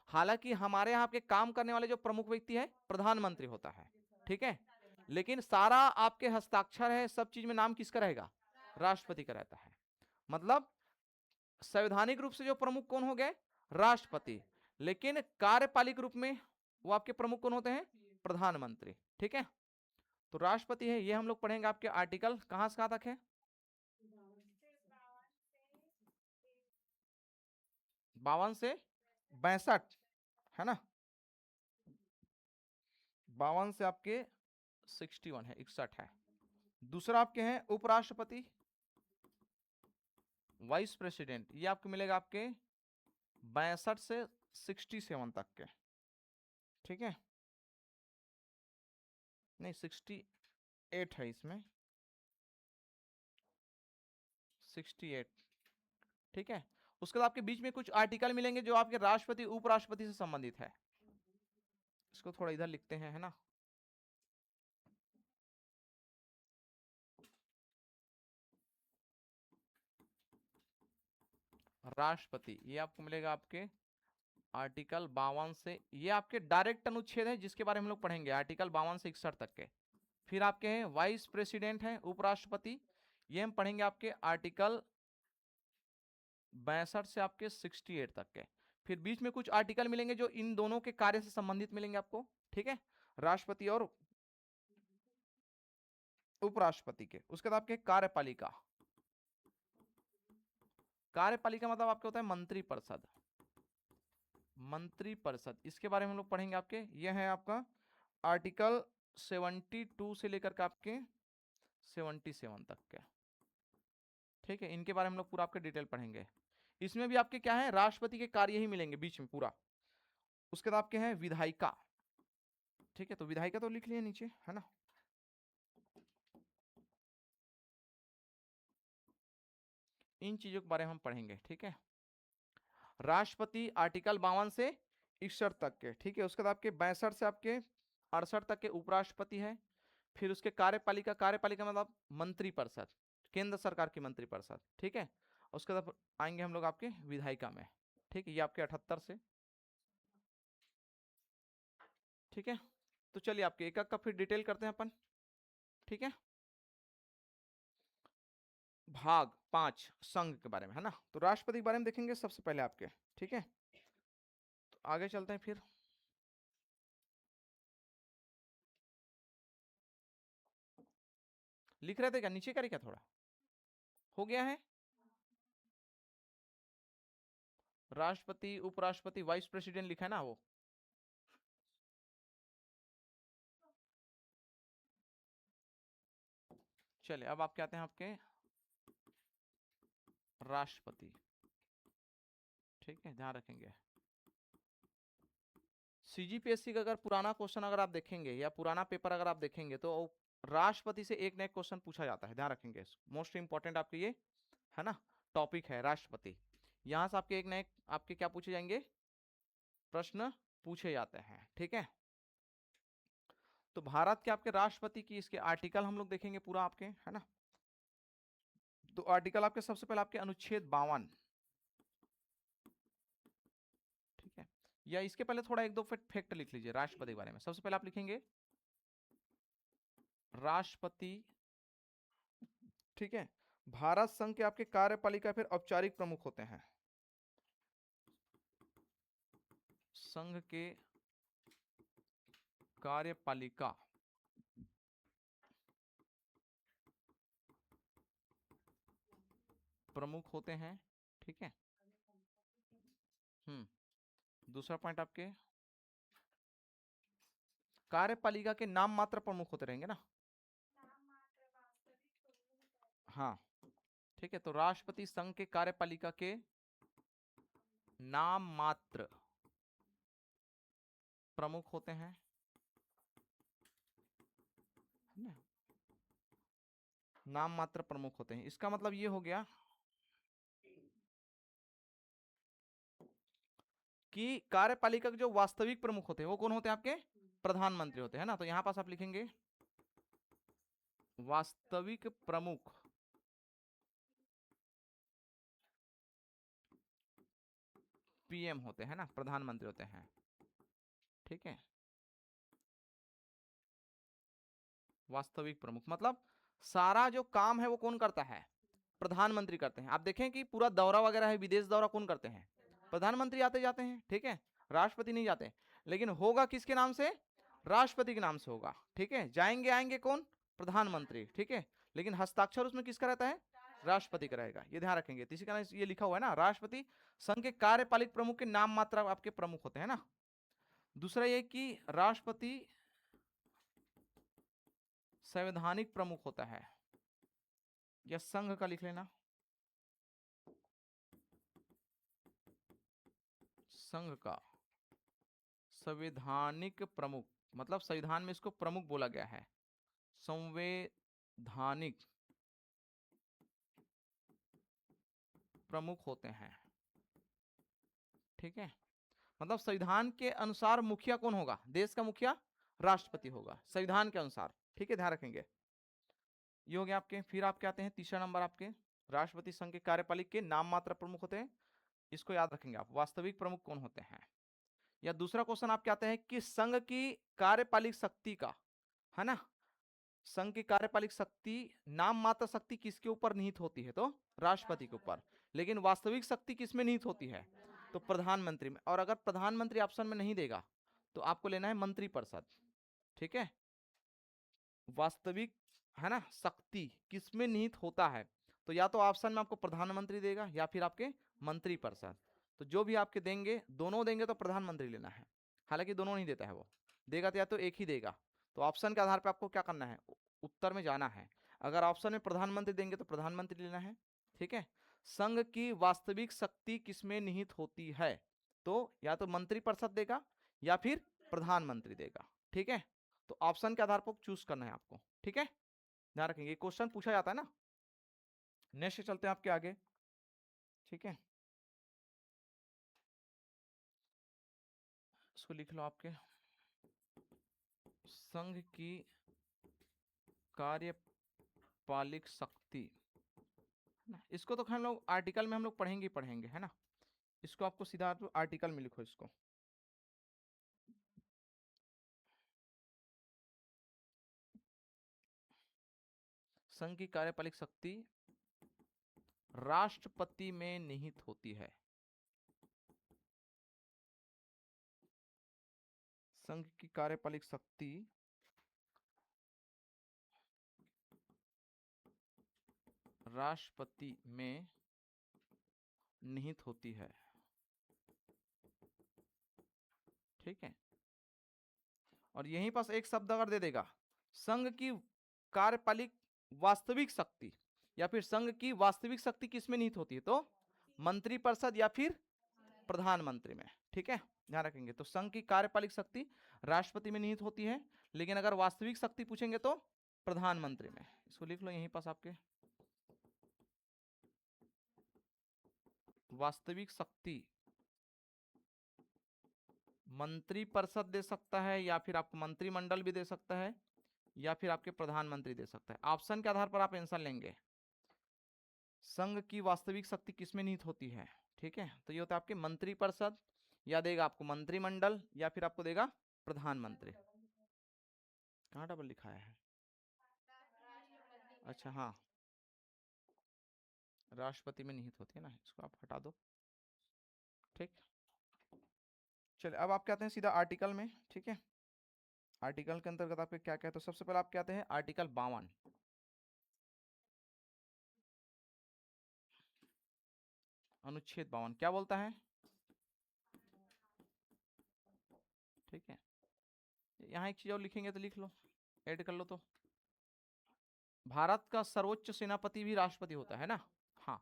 Speaker 1: हालांकि हमारे यहाँ के काम करने वाले जो प्रमुख व्यक्ति है, प्रधानमंत्री होता है, ठीक है, लेकिन सारा आपके हस्ताक्षर है, सब चीज में नाम किसका रहेगा, राष्ट्रपति का रहता है। मतलब संवैधानिक रूप से जो प्रमुख कौन हो गए, राष्ट्रपति, लेकिन कार्यपालिक रूप में वो आपके प्रमुख कौन होते हैं, प्रधानमंत्री, ठीक है। तो राष्ट्रपति है, ये हम लोग पढ़ेंगे आपके आर्टिकल कहां से कहां तक है, 52 से 62, है ना। 52 से आपके 61 है, 61 है। दूसरा आपके हैं उपराष्ट्रपति, वाइस प्रेसिडेंट, ये आपको मिलेगा आपके 62 से 67 तक के, ठीक है। नहीं 68 है इसमें, 68, ठीक है। उसके बाद आपके बीच में कुछ आर्टिकल मिलेंगे जो आपके राष्ट्रपति उपराष्ट्रपति से संबंधित है। इसको थोड़ा इधर लिखते हैं, है ना। राष्ट्रपति, ये आपको मिलेगा आपके आर्टिकल 52 से, ये आपके डायरेक्ट अनुच्छेद है जिसके बारे में हम लोग पढ़ेंगे, आर्टिकल 52 से 61 तक के। फिर आपके हैं वाइस प्रेसिडेंट है, उपराष्ट्रपति, ये हम पढ़ेंगे आपके आर्टिकल 62 से आपके 68 तक के। फिर बीच में कुछ आर्टिकल मिलेंगे जो इन दोनों के कार्य से संबंधित मिलेंगे आपको, ठीक है, राष्ट्रपति और उपराष्ट्रपति के। उसके बाद आपके कार्यपालिका, कार्यपालिका मतलब आपके होता है मंत्री परिषद, मंत्री परिषद, इसके बारे में हम लोग पढ़ेंगे आपके, यह है आपका आर्टिकल 72 से लेकर के आपके 77 तक के, ठीक है। इनके बारे में हम लोग पूरा आपके डिटेल पढ़ेंगे। इसमें भी आपके क्या है, राष्ट्रपति के कार्य ही मिलेंगे बीच में पूरा। उसके बाद आपके हैं विधायिका, ठीक है, तो विधायिका तो लिख लिए नीचे, है ना। इन चीजों के बारे में हम पढ़ेंगे, ठीक है। राष्ट्रपति आर्टिकल 52 से 61 तक के, ठीक है। उसके बाद आपके 62 से आपके 68 तक के उपराष्ट्रपति है। फिर उसके कार्यपालिका, कार्यपालिका मतलब मंत्री परिषद, केंद्र सरकार की मंत्री परिषद, ठीक है। उसके बाद आएंगे हम लोग आपके विधायिका में, ठीक है, ये आपके 78 से, ठीक है। तो चलिए आपके एक एक का फिर डिटेल करते हैं अपन, ठीक है। भाग 5 संघ के बारे में, है ना। तो राष्ट्रपति के बारे में देखेंगे सबसे पहले आपके, ठीक है। तो आगे चलते हैं फिर। लिख रहे थे क्या, नीचे करें क्या, थोड़ा हो गया है। राष्ट्रपति, उपराष्ट्रपति, वाइस प्रेसिडेंट लिखा है ना वो। चलिए अब आप क्या आते हैं आपके राष्ट्रपति। ठीक है, ध्यान रखेंगे। सीजीपीएससी का अगर पुराना क्वेश्चन अगर आप देखेंगे या पुराना पेपर अगर आप देखेंगे तो राष्ट्रपति से एक नया क्वेश्चन पूछा जाता है, ध्यान रखेंगे। मोस्ट इंपॉर्टेंट आपके ये है ना टॉपिक है राष्ट्रपति। यहां से आपके एक नए आपके क्या पूछे जाएंगे, प्रश्न पूछे जाते हैं। ठीक है, तो भारत के आपके राष्ट्रपति की इसके आर्टिकल हम लोग देखेंगे पूरा आपके, है ना। तो आर्टिकल आपके सबसे पहले आपके अनुच्छेद 52। ठीक है, या इसके पहले थोड़ा एक दो फैक्ट लिख लीजिए राष्ट्रपति के बारे में। सबसे पहले आप लिखेंगे राष्ट्रपति, ठीक है, भारत संघ के आपके कार्यपालिका फिर औपचारिक प्रमुख होते हैं। संघ के कार्यपालिका प्रमुख होते हैं। ठीक है, दूसरा पॉइंट आपके कार्यपालिका के नाम मात्र प्रमुख होते रहेंगे ना। हाँ, ठीक है, तो राष्ट्रपति संघ के कार्यपालिका के नाम मात्र प्रमुख होते हैं, है ना? नाम मात्र प्रमुख होते हैं, इसका मतलब ये हो गया कि कार्यपालिका के जो वास्तविक प्रमुख होते हैं वो कौन होते हैं आपके, प्रधानमंत्री होते हैं ना। तो यहां पास आप लिखेंगे वास्तविक प्रमुख पीएम होते हैं ना, प्रधानमंत्री होते हैं। ठीक है, वास्तविक प्रमुख मतलब सारा जो काम है वो कौन करता है, प्रधानमंत्री करते हैं। आप देखें कि पूरा दौरा वगैरह है, विदेश दौरा कौन करते हैं, प्रधानमंत्री आते जाते हैं। ठीक है, राष्ट्रपति नहीं जाते, लेकिन होगा किसके नाम से, राष्ट्रपति के नाम से होगा। ठीक है, जाएंगे आएंगे कौन, प्रधानमंत्री। ठीक है, लेकिन हस्ताक्षर उसमें किसका रहता है, राष्ट्रपति का रहेगा, ये ध्यान रखेंगे। तो इसी कारण ये लिखा हुआ है ना, राष्ट्रपति संघ के कार्यपालिक प्रमुख के नाम मात्र आपके प्रमुख होते हैं ना। दूसरा ये कि राष्ट्रपति संवैधानिक प्रमुख होता है, या संघ का लिख लेना, संघ का संवैधानिक प्रमुख, मतलब संविधान में इसको प्रमुख बोला गया है, संवैधानिक प्रमुख होते हैं। ठीक है, मतलब संविधान के अनुसार मुखिया कौन होगा, देश का मुखिया राष्ट्रपति होगा संविधान के अनुसार। ठीक है, ध्यान रखेंगे। ये हो गया आपके। फिर आपके आते हैं तीसरा नंबर आपके, राष्ट्रपति संघ के कार्यपालिक के नाम मात्र प्रमुख होते हैं, इसको याद रखेंगे आप, वास्तविक प्रमुख कौन होते हैं। या दूसरा क्वेश्चन आपके आते हैं कि संघ की कार्यपालिक शक्ति का, है ना, संघ की कार्यपालिक शक्ति, नाम मात्र शक्ति किसके ऊपर निहित होती है, तो राष्ट्रपति के ऊपर, लेकिन वास्तविक शक्ति किसमें निहित होती है, तो प्रधानमंत्री में। और अगर प्रधानमंत्री ऑप्शन में नहीं देगा तो आपको लेना है मंत्रिपरिषद। ठीक है, वास्तविक, है ना, शक्ति किसमें निहित होता है, तो या तो ऑप्शन में आपको प्रधानमंत्री देगा या फिर आपके मंत्रिपरिषद। तो जो भी आपके देंगे, दोनों देंगे तो प्रधानमंत्री लेना है, हालांकि दोनों नहीं देता है वो, देगा तो या तो एक ही देगा। तो ऑप्शन के आधार पर आपको क्या करना है, उत्तर में जाना है। अगर ऑप्शन में प्रधानमंत्री देंगे तो प्रधानमंत्री लेना है। ठीक है, संघ की वास्तविक शक्ति किसमें निहित होती है, तो या तो मंत्रिपरिषद देगा या फिर प्रधानमंत्री देगा। ठीक है, तो ऑप्शन के आधार पर चूज करना है आपको। ठीक है, ध्यान रखेंगे, क्वेश्चन पूछा जाता है ना। नेक्स्ट चलते हैं आपके आगे। ठीक है, इसको लिख लो आपके, संघ की कार्यपालिक शक्ति, है ना। इसको तो हम लोग आर्टिकल में हम लोग पढ़ेंगे ही पढ़ेंगे, है ना। इसको आपको सीधा आर्टिकल में लिखो इसको। संघ की कार्यपालिक शक्ति राष्ट्रपति में निहित होती है। संघ की कार्यपालिक शक्ति राष्ट्रपति में निहित होती है। ठीक है। और यहीं पास एक शब्द अगर दे देगा, संघ की कार्यपालिक वास्तविक शक्ति, या फिर संघ की वास्तविक शक्ति किसमें निहित होती है, तो मंत्रिपरिषद या फिर प्रधानमंत्री में। ठीक है, ध्यान रखेंगे। तो संघ की कार्यपालिक शक्ति राष्ट्रपति में निहित होती है, लेकिन अगर वास्तविक शक्ति पूछेंगे तो प्रधानमंत्री में। इसको लिख लो यहीं पास आपके, वास्तविक शक्ति मंत्रिपरिषद दे सकता है, या फिर आपको मंत्रिमंडल भी दे सकता है, या फिर आपके प्रधानमंत्री दे सकता है। ऑप्शन के आधार पर आप आंसर लेंगे। संघ की वास्तविक शक्ति किसमें निहित होती है, ठीक है, तो ये होता है आपके मंत्रिपरिषद, या देगा आपको मंत्रिमंडल, या फिर आपको देगा प्रधानमंत्री। कहाँ डबल लिखा है? अच्छा हाँ, राष्ट्रपति में निहित होती है ना, इसको आप हटा दो। ठीक, चलिए अब आप कहते हैं सीधा आर्टिकल में। ठीक है, आर्टिकल के अंतर्गत आपके क्या क्या है, तो सबसे पहले आप कहते हैं आर्टिकल 52, अनुच्छेद 52 क्या बोलता है? ठीक है, यहाँ एक चीज और लिखेंगे तो लिख लो, ऐड कर लो। तो भारत का सर्वोच्च सेनापति भी राष्ट्रपति होता है ना? हाँ,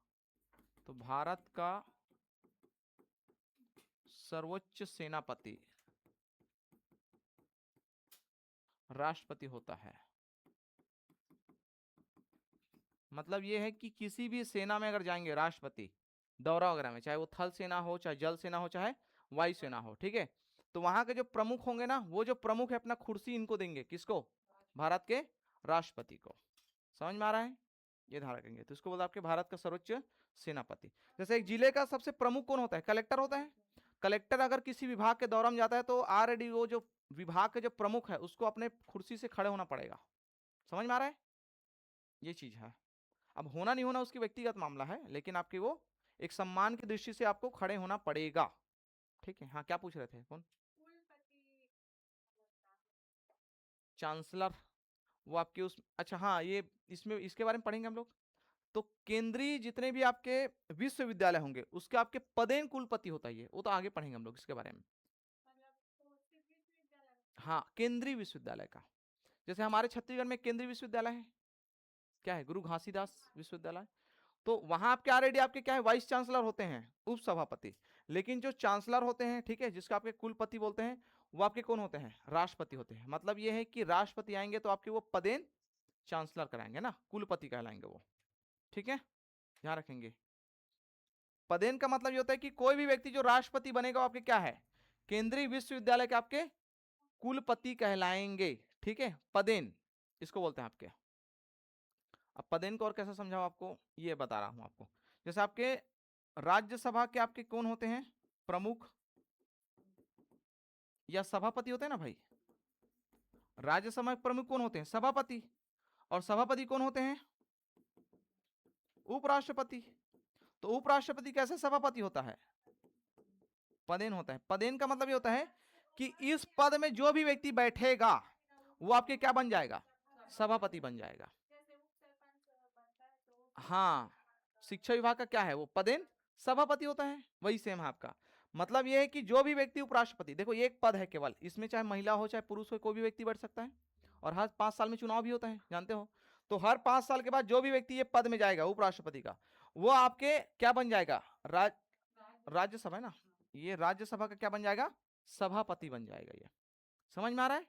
Speaker 1: तो भारत का सर्वोच्च सेनापति राष्ट्रपति होता है। मतलब ये है कि किसी भी सेना में अगर जाएंगे राष्ट्रपति दौरा वगैरह में, चाहे वो थल सेना हो, चाहे जल सेना हो, चाहे वायु सेना हो, ठीक है, तो वहां के जो प्रमुख होंगे ना, वो जो प्रमुख है अपना कुर्सी इनको देंगे, किसको? भारत के राष्ट्रपति को। समझ में आ रहा है? ये ध्यान रखेंगे। तो इसको बोला आपके भारत का सर्वोच्च सेनापति। जैसे एक जिले का सबसे प्रमुख कौन होता है? कलेक्टर होता है। कलेक्टर अगर किसी विभाग के दौरा में जाता है तो ऑलरेडी वो जो विभाग के जो प्रमुख है उसको अपने कुर्सी से खड़े होना पड़ेगा। समझ में आ रहा है? ये चीज है। अब होना नहीं होना उसकी व्यक्तिगत मामला है, लेकिन आपकी वो एक सम्मान की दृष्टि से आपको खड़े होना पड़ेगा। ठीक है, हाँ क्या पूछ रहे थे? कौन? चांसलर, वो आपके उस, अच्छा हाँ, ये इसमें इसके बारे में पढ़ेंगे हम लोग। तो केंद्रीय जितने भी आपके विश्वविद्यालय होंगे उसके आपके पदेन कुलपति होता है, वो तो आगे पढ़ेंगे हम लोग इसके बारे में। हाँ, केंद्रीय विश्वविद्यालय का, जैसे हमारे छत्तीसगढ़ में केंद्रीय विश्वविद्यालय है, क्या है? गुरु घासीदास विश्वविद्यालय। तो वहां आपके ऑलरेडी आपके क्या है? वाइस चांसलर होते हैं, उप सभापति। लेकिन जो चांसलर होते हैं, ठीक है, जिसका आपके कुलपति बोलते हैं, वो आपके कौन होते हैं? राष्ट्रपति होते हैं। मतलब ये है कि राष्ट्रपति आएंगे तो आपके वो पदेन चांसलर कराएंगे ना, कुलपति कहलाएंगे वो। ठीक है, ध्यान रखेंगे। पदेन का मतलब ये होता है कि कोई भी व्यक्ति जो राष्ट्रपति बनेगा वो आपके क्या है? केंद्रीय विश्वविद्यालय के आपके कुलपति कहलाएंगे। ठीक है, पदेन इसको बोलते हैं आपके। अब पदेन को और कैसे समझाऊं आपको, ये बता रहा हूं आपको। जैसे आपके राज्यसभा के आपके कौन होते हैं? प्रमुख या सभापति होते हैं ना भाई। राज्यसभा के प्रमुख कौन होते हैं? सभापति। और सभापति कौन होते हैं? उपराष्ट्रपति। तो उपराष्ट्रपति कैसे सभापति होता है? पदेन होता है। पदेन का मतलब ये होता है कि इस पद में जो भी व्यक्ति बैठेगा वो आपके क्या बन जाएगा? सभापति बन जाएगा। हाँ, शिक्षा विभाग का क्या है? वो पदेन सभापति होता है, वही सेम है आपका। मतलब ये है कि जो भी व्यक्ति उपराष्ट्रपति, देखो ये एक पद है केवल, इसमें चाहे महिला हो चाहे पुरुष हो, कोई भी व्यक्ति बैठ सकता है। और हर 5 साल में चुनाव भी होता है, जानते हो। तो हर 5 साल के बाद जो भी व्यक्ति ये पद में जाएगा उपराष्ट्रपति का, वो आपके क्या बन जाएगा? राज्यसभा है ना, ये राज्यसभा का क्या बन जाएगा? सभापति बन जाएगा। ये समझ में आ रहा है?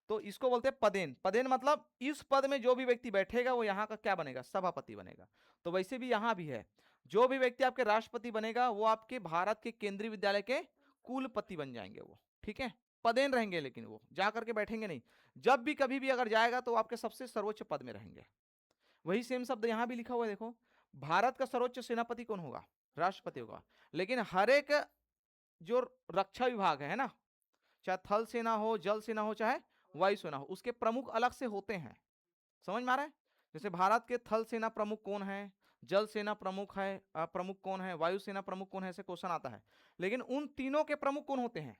Speaker 1: तो इसको बोलते हैं पदेन। पदेन मतलब इस पद में जो भी व्यक्ति बैठेगा वो यहाँ का क्या बनेगा? सभापति बनेगा। तो वैसे भी यहाँ भी है, जो भी व्यक्ति आपके राष्ट्रपति बनेगा वो आपके भारत के केंद्रीय विद्यालय के कुलपति बन जाएंगे वो। ठीक है, पदेन रहेंगे, लेकिन वो जा करके बैठेंगे नहीं। जब भी कभी भी अगर जाएगा तो आपके सबसे सर्वोच्च पद में रहेंगे। वही सेम शब्द यहाँ भी लिखा हुआ है, देखो। भारत का सर्वोच्च सेनापति कौन होगा? राष्ट्रपति होगा। लेकिन हर एक जो रक्षा विभाग है ना, चाहे थल सेना हो, जल सेना हो, चाहे वायु सेना हो, उसके प्रमुख अलग से होते हैं। समझ में आ रहा है? जैसे भारत के थल सेना प्रमुख कौन है, जल सेना प्रमुख है, प्रमुख कौन है, वायु सेना प्रमुख कौन है, ऐसे क्वेश्चन आता है। लेकिन उन तीनों के प्रमुख कौन होते हैं?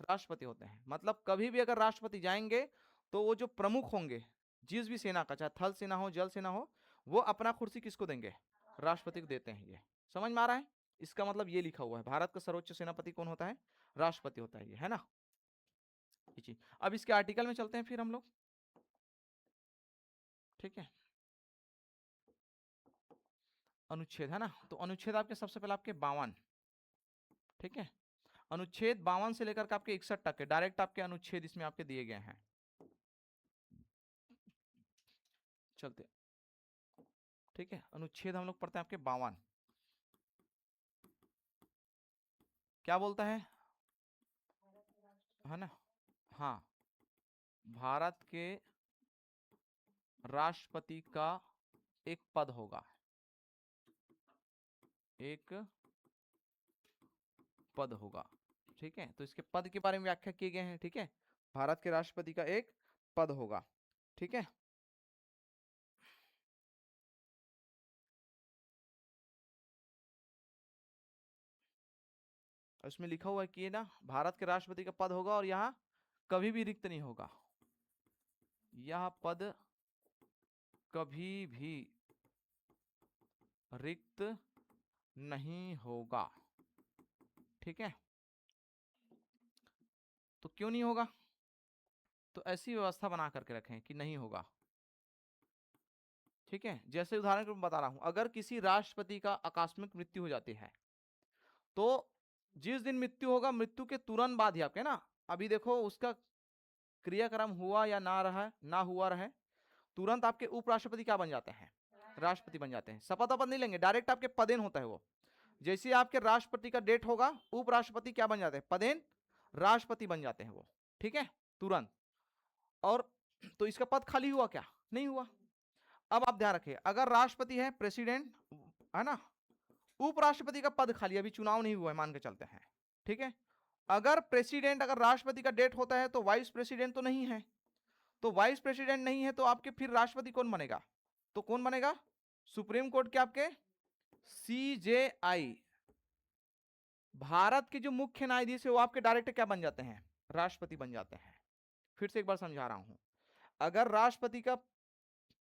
Speaker 1: राष्ट्रपति होते हैं। मतलब कभी भी अगर राष्ट्रपति जाएंगे तो वो जो प्रमुख होंगे जिस भी सेना का, चाहे थल सेना हो, जल सेना हो, वो अपना कुर्सी किसको देंगे? राष्ट्रपति को देते हैं। ये समझ में आ रहा है? इसका मतलब ये लिखा हुआ है, भारत का सर्वोच्च सेनापति कौन होता है? राष्ट्रपति होता है, ये है ना। अब इसके आर्टिकल में चलते हैं फिर हम लोग, ठीक है। अनुच्छेद है ना, तो अनुच्छेद आपके सबसे पहले आपके 52, ठीक है। अनुच्छेद 52 से लेकर के आपके 61 तक के डायरेक्ट आपके अनुच्छेद इसमें आपके दिए गए हैं। चलते, ठीक है। अनुच्छेद हम लोग पढ़ते हैं आपके 52, क्या बोलता है ना, हाँ, भारत के राष्ट्रपति का एक पद होगा, एक पद होगा, ठीक है। तो इसके पद के बारे में व्याख्या किए गए हैं, ठीक है। भारत के राष्ट्रपति का एक पद होगा, ठीक है। उसमें लिखा हुआ है कि ना भारत के राष्ट्रपति का पद होगा और यहाँ कभी भी रिक्त नहीं होगा, यह पद कभी भी रिक्त नहीं होगा, ठीक है। तो क्यों नहीं होगा, तो ऐसी व्यवस्था बना करके रखें कि नहीं होगा, ठीक है। जैसे उदाहरण के रूप में बता रहा हूं, अगर किसी राष्ट्रपति का आकस्मिक मृत्यु हो जाती है तो जिस दिन मृत्यु होगा मृत्यु के तुरंत बाद ही आपके ना, अभी देखो उसका क्रियाक्रम हुआ या ना रहा ना हुआ रहे, तुरंत आपके उपराष्ट्रपति क्या बन जाते हैं, राष्ट्रपति बन जाते हैं। शपथ वपथ नहीं लेंगे, डायरेक्ट आपके पदेन होता है वो। जैसे ही आपके राष्ट्रपति का डेट होगा उपराष्ट्रपति क्या बन जाते हैं, पदेन राष्ट्रपति बन जाते हैं वो, ठीक है, तुरंत। और तो इसका पद खाली हुआ क्या, नहीं हुआ। अब आप ध्यान रखिए, अगर राष्ट्रपति है प्रेसिडेंट है ना, उपराष्ट्रपति का पद खाली, अभी चुनाव नहीं हुआ है मान के चलते हैं, ठीक है। अगर प्रेसिडेंट अगर राष्ट्रपति का डेट होता है तो वाइस प्रेसिडेंट तो नहीं है, तो वाइस प्रेसिडेंट नहीं है तो आपके फिर राष्ट्रपति कौन बनेगा, तो कौन बनेगा, सुप्रीम कोर्ट के आपके CJI, भारत के जो मुख्य न्यायाधीश है वो आपके डायरेक्ट क्या बन जाते हैं, राष्ट्रपति बन जाते हैं। फिर से एक बार समझा रहा हूं, अगर राष्ट्रपति का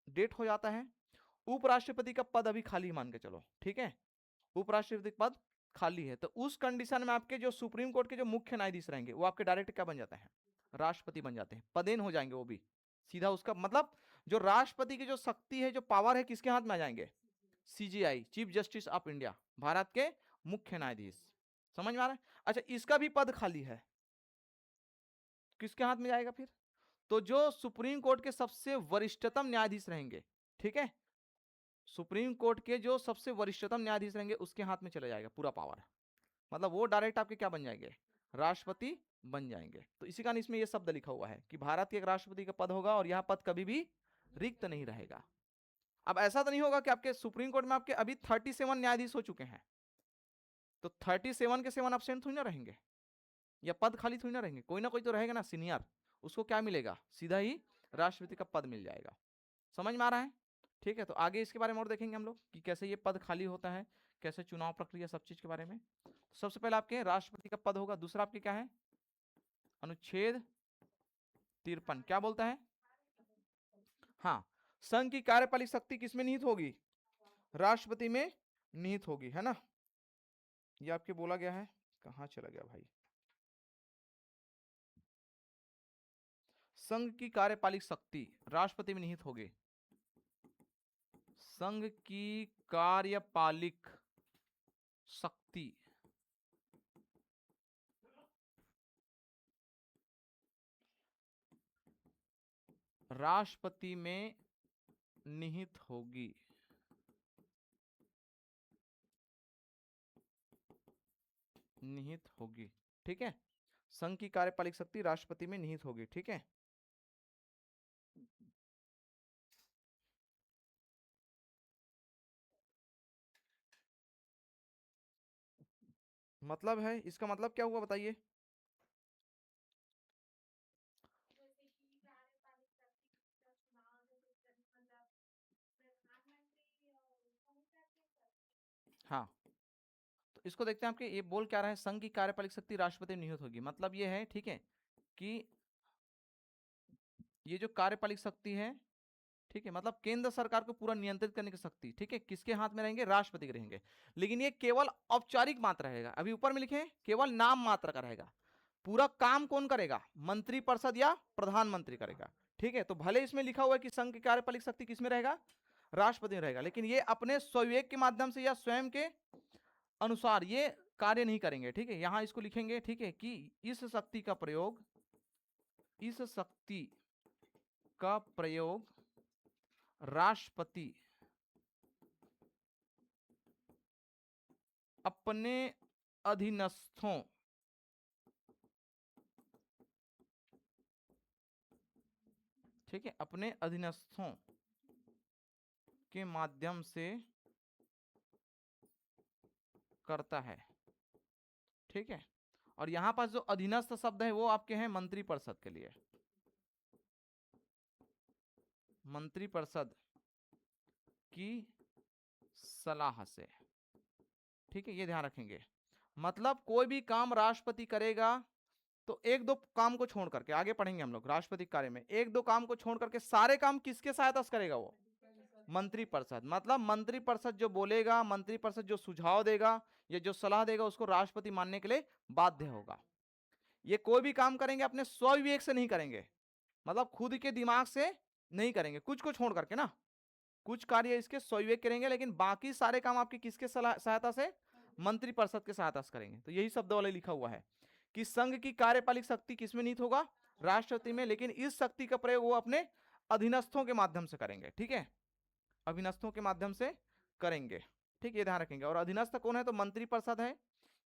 Speaker 1: डेट हो जाता है, उपराष्ट्रपति का पद अभी खाली मान के चलो, ठीक है, उपराष्ट्रपति पद खाली है, तो उस कंडीशन में आपके जो सुप्रीम कोर्ट के जो मुख्य न्यायाधीश रहेंगे वो आपके डायरेक्ट क्या बन जाते हैं, राष्ट्रपति बन जाते हैं, पदेन हो जाएंगे वो भी सीधा। उसका मतलब जो राष्ट्रपति की जो शक्ति है जो पावर है किसके हाथ में आ जाएंगे, CJI, chief justice of India, Bharat के मुख्य न्यायाधीश। समझ में आ रहा है। अच्छा, इसका भी पद खाली है, किसके हाथ में जाएगा फिर, तो जो सुप्रीम कोर्ट के सबसे वरिष्ठतम न्यायाधीश रहेंगे, ठीक है, सुप्रीम कोर्ट के जो सबसे वरिष्ठतम न्यायाधीश रहेंगे उसके हाथ में चला जाएगा पूरा पावर, मतलब वो डायरेक्ट आपके क्या बन जाएंगे, राष्ट्रपति बन जाएंगे। तो इसी कारण इसमें ये शब्द लिखा हुआ है कि भारत के एक राष्ट्रपति का पद होगा और यह पद कभी भी रिक्त नहीं रहेगा। अब ऐसा तो नहीं होगा कि आपके सुप्रीम कोर्ट में आपके अभी 37 न्यायाधीश हो चुके हैं, तो 37 के 7 एब्सेंट थोड़ी ना रहेंगे, या पद खाली थोड़ी ना रहेंगे, कोई ना कोई तो रहेगा ना सीनियर, उसको क्या मिलेगा, सीधा ही राष्ट्रपति का पद मिल जाएगा। समझ में आ रहा है, ठीक है। तो आगे इसके बारे में और देखेंगे हम लोग कि कैसे ये पद खाली होता है, कैसे चुनाव प्रक्रिया, सब चीज के बारे में। सबसे पहले आपके राष्ट्रपति का पद होगा, दूसरा आपके क्या है, अनुच्छेद 53 क्या बोलता है, हाँ, संघ की कार्यपालिक शक्ति किसमें निहित होगी, राष्ट्रपति में निहित होगी, है ना। ये आपके बोला गया है, कहां चला गया भाई, संघ की कार्यपालिक शक्ति राष्ट्रपति में निहित होगी, संघ की कार्यपालिक शक्ति राष्ट्रपति में निहित होगी, निहित होगी, ठीक है। संघ की कार्यपालिक शक्ति राष्ट्रपति में निहित होगी, ठीक है। मतलब है, इसका मतलब क्या हुआ बताइए, हाँ। तो इसको देखते हैं, आपके ये बोल क्या रहा है, संघ की कार्यपालिक शक्ति राष्ट्रपति में निहित होगी, मतलब ये है, ठीक है, कि ये जो कार्यपालिक शक्ति है, ठीक है, मतलब केंद्र सरकार को पूरा नियंत्रित करने की शक्ति, ठीक है, किसके हाथ में रहेंगे, राष्ट्रपति के रहेंगे। लेकिन ये केवल औपचारिक मात्रा रहेगा, अभी ऊपर में लिखे केवल नाम मात्र का रहेगा, पूरा काम कौन करेगा, मंत्रिपरिषद या प्रधानमंत्री करेगा। ठीक है, तो भले इसमें लिखा हुआ है कि संघ की कार्यपालिक शक्ति किसमें रहेगा, राष्ट्रपति में रहेगा, लेकिन ये अपने स्वविवेक के माध्यम से या स्वयं के अनुसार ये कार्य नहीं करेंगे। ठीक है, यहां इसको लिखेंगे, ठीक है, कि इस शक्ति का प्रयोग, इस शक्ति का प्रयोग राष्ट्रपति अपने अधीनस्थों ठीक है, अपने अधीनस्थों के माध्यम से करता है। ठीक है, और यहां पास जो अधीनस्थ शब्द है वो आपके हैं मंत्रिपरिषद के लिए, मंत्रिपरिषद की सलाह से। ठीक है, ये ध्यान रखेंगे। मतलब कोई भी काम राष्ट्रपति करेगा तो एक दो काम को छोड़ करके, आगे पढ़ेंगे हम लोग राष्ट्रपति कार्य में, एक दो काम को छोड़ करके सारे काम किसके सहायता से करेगा, वो मंत्रिपरिषद। मतलब मंत्रिपरिषद जो बोलेगा, मंत्रिपरिषद जो सुझाव देगा या जो सलाह देगा उसको राष्ट्रपति मानने के लिए बाध्य होगा। ये कोई भी काम करेंगे अपने स्वविवेक से नहीं करेंगे, मतलब खुद के दिमाग से नहीं करेंगे, कुछ को छोड़ करके ना, कुछ कार्य इसके स्वविवेक करेंगे, लेकिन बाकी सारे काम आपके किसके सहायता से, मंत्रिपरिषद के सहायता से करेंगे। तो यही शब्द वाले लिखा हुआ है कि संघ की कार्यपालिक शक्ति किसमें निहित होगा, राष्ट्रपति में, लेकिन इस शक्ति का प्रयोग वो अपने अधीनस्थों के माध्यम से करेंगे। ठीक है, अधीनस्थों के माध्यम से करेंगे। ठीक, ये ध्यान रखेंगे। और अधीनस्थ कौन है, तो मंत्रिपरिषद है,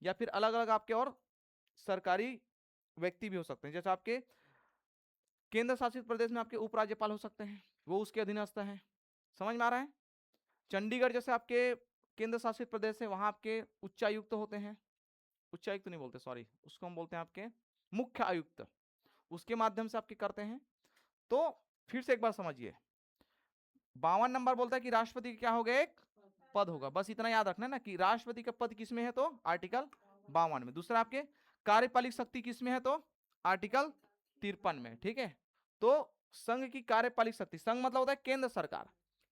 Speaker 1: या फिर अलग अलग आपके और सरकारी व्यक्ति भी हो सकते हैं, जैसे आपके केंद्र शासित प्रदेश में आपके उपराज्यपाल हो सकते हैं, वो उसके अधीनस्थ हैं। समझ में आ रहा है। चंडीगढ़ जैसे आपके केंद्र शासित प्रदेश है, वहां आपके उच्चायुक्त होते हैं, उच्चायुक्त नहीं बोलते, सॉरी, उसको हम बोलते हैं आपके मुख्य आयुक्त, उसके माध्यम से आपके करते हैं। तो फिर से एक बार समझिए, 52 नंबर बोलता है कि राष्ट्रपति क्या होगा, एक पद होगा। बस इतना याद रखना ना कि राष्ट्रपति का पद किसमें है, तो आर्टिकल 52 में। दूसरा आपके कार्यपालिक शक्ति किसमें है, तो आर्टिकल 53 में। ठीक है, तो संघ की कार्यपालिक शक्ति, संघ मतलब होता है केंद्र सरकार,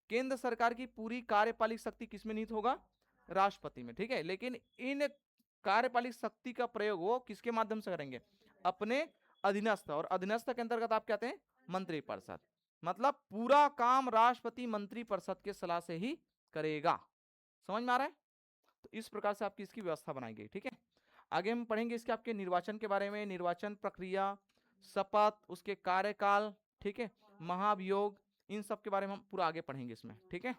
Speaker 1: केंद्र सरकार की पूरी कार्यपालिक शक्ति किसमें निहित होगा, राष्ट्रपति में। ठीक है, लेकिन इन कार्यपालिक शक्ति का प्रयोग वो किसके माध्यम से करेंगे, अपने अधीनस्थ, और अधीनस्थ के अंतर्गत आप कहते हैं मंत्रिपरिषद। मतलब पूरा काम राष्ट्रपति मंत्रिपरिषद के सलाह से ही करेगा। समझ में आ रहा है। तो इस प्रकार से आपकी इसकी व्यवस्था बनाई गई। ठीक है, आगे हम पढ़ेंगे इसके आपके निर्वाचन के बारे में, निर्वाचन प्रक्रिया, शपथ, उसके कार्यकाल, ठीक है, महाभियोग, इन सब के बारे में हम पूरा आगे पढ़ेंगे इसमें। ठीक है,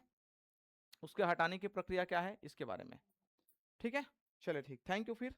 Speaker 1: उसके हटाने की प्रक्रिया क्या है इसके बारे में। ठीक है, चलिए ठीक, थैंक यू फिर।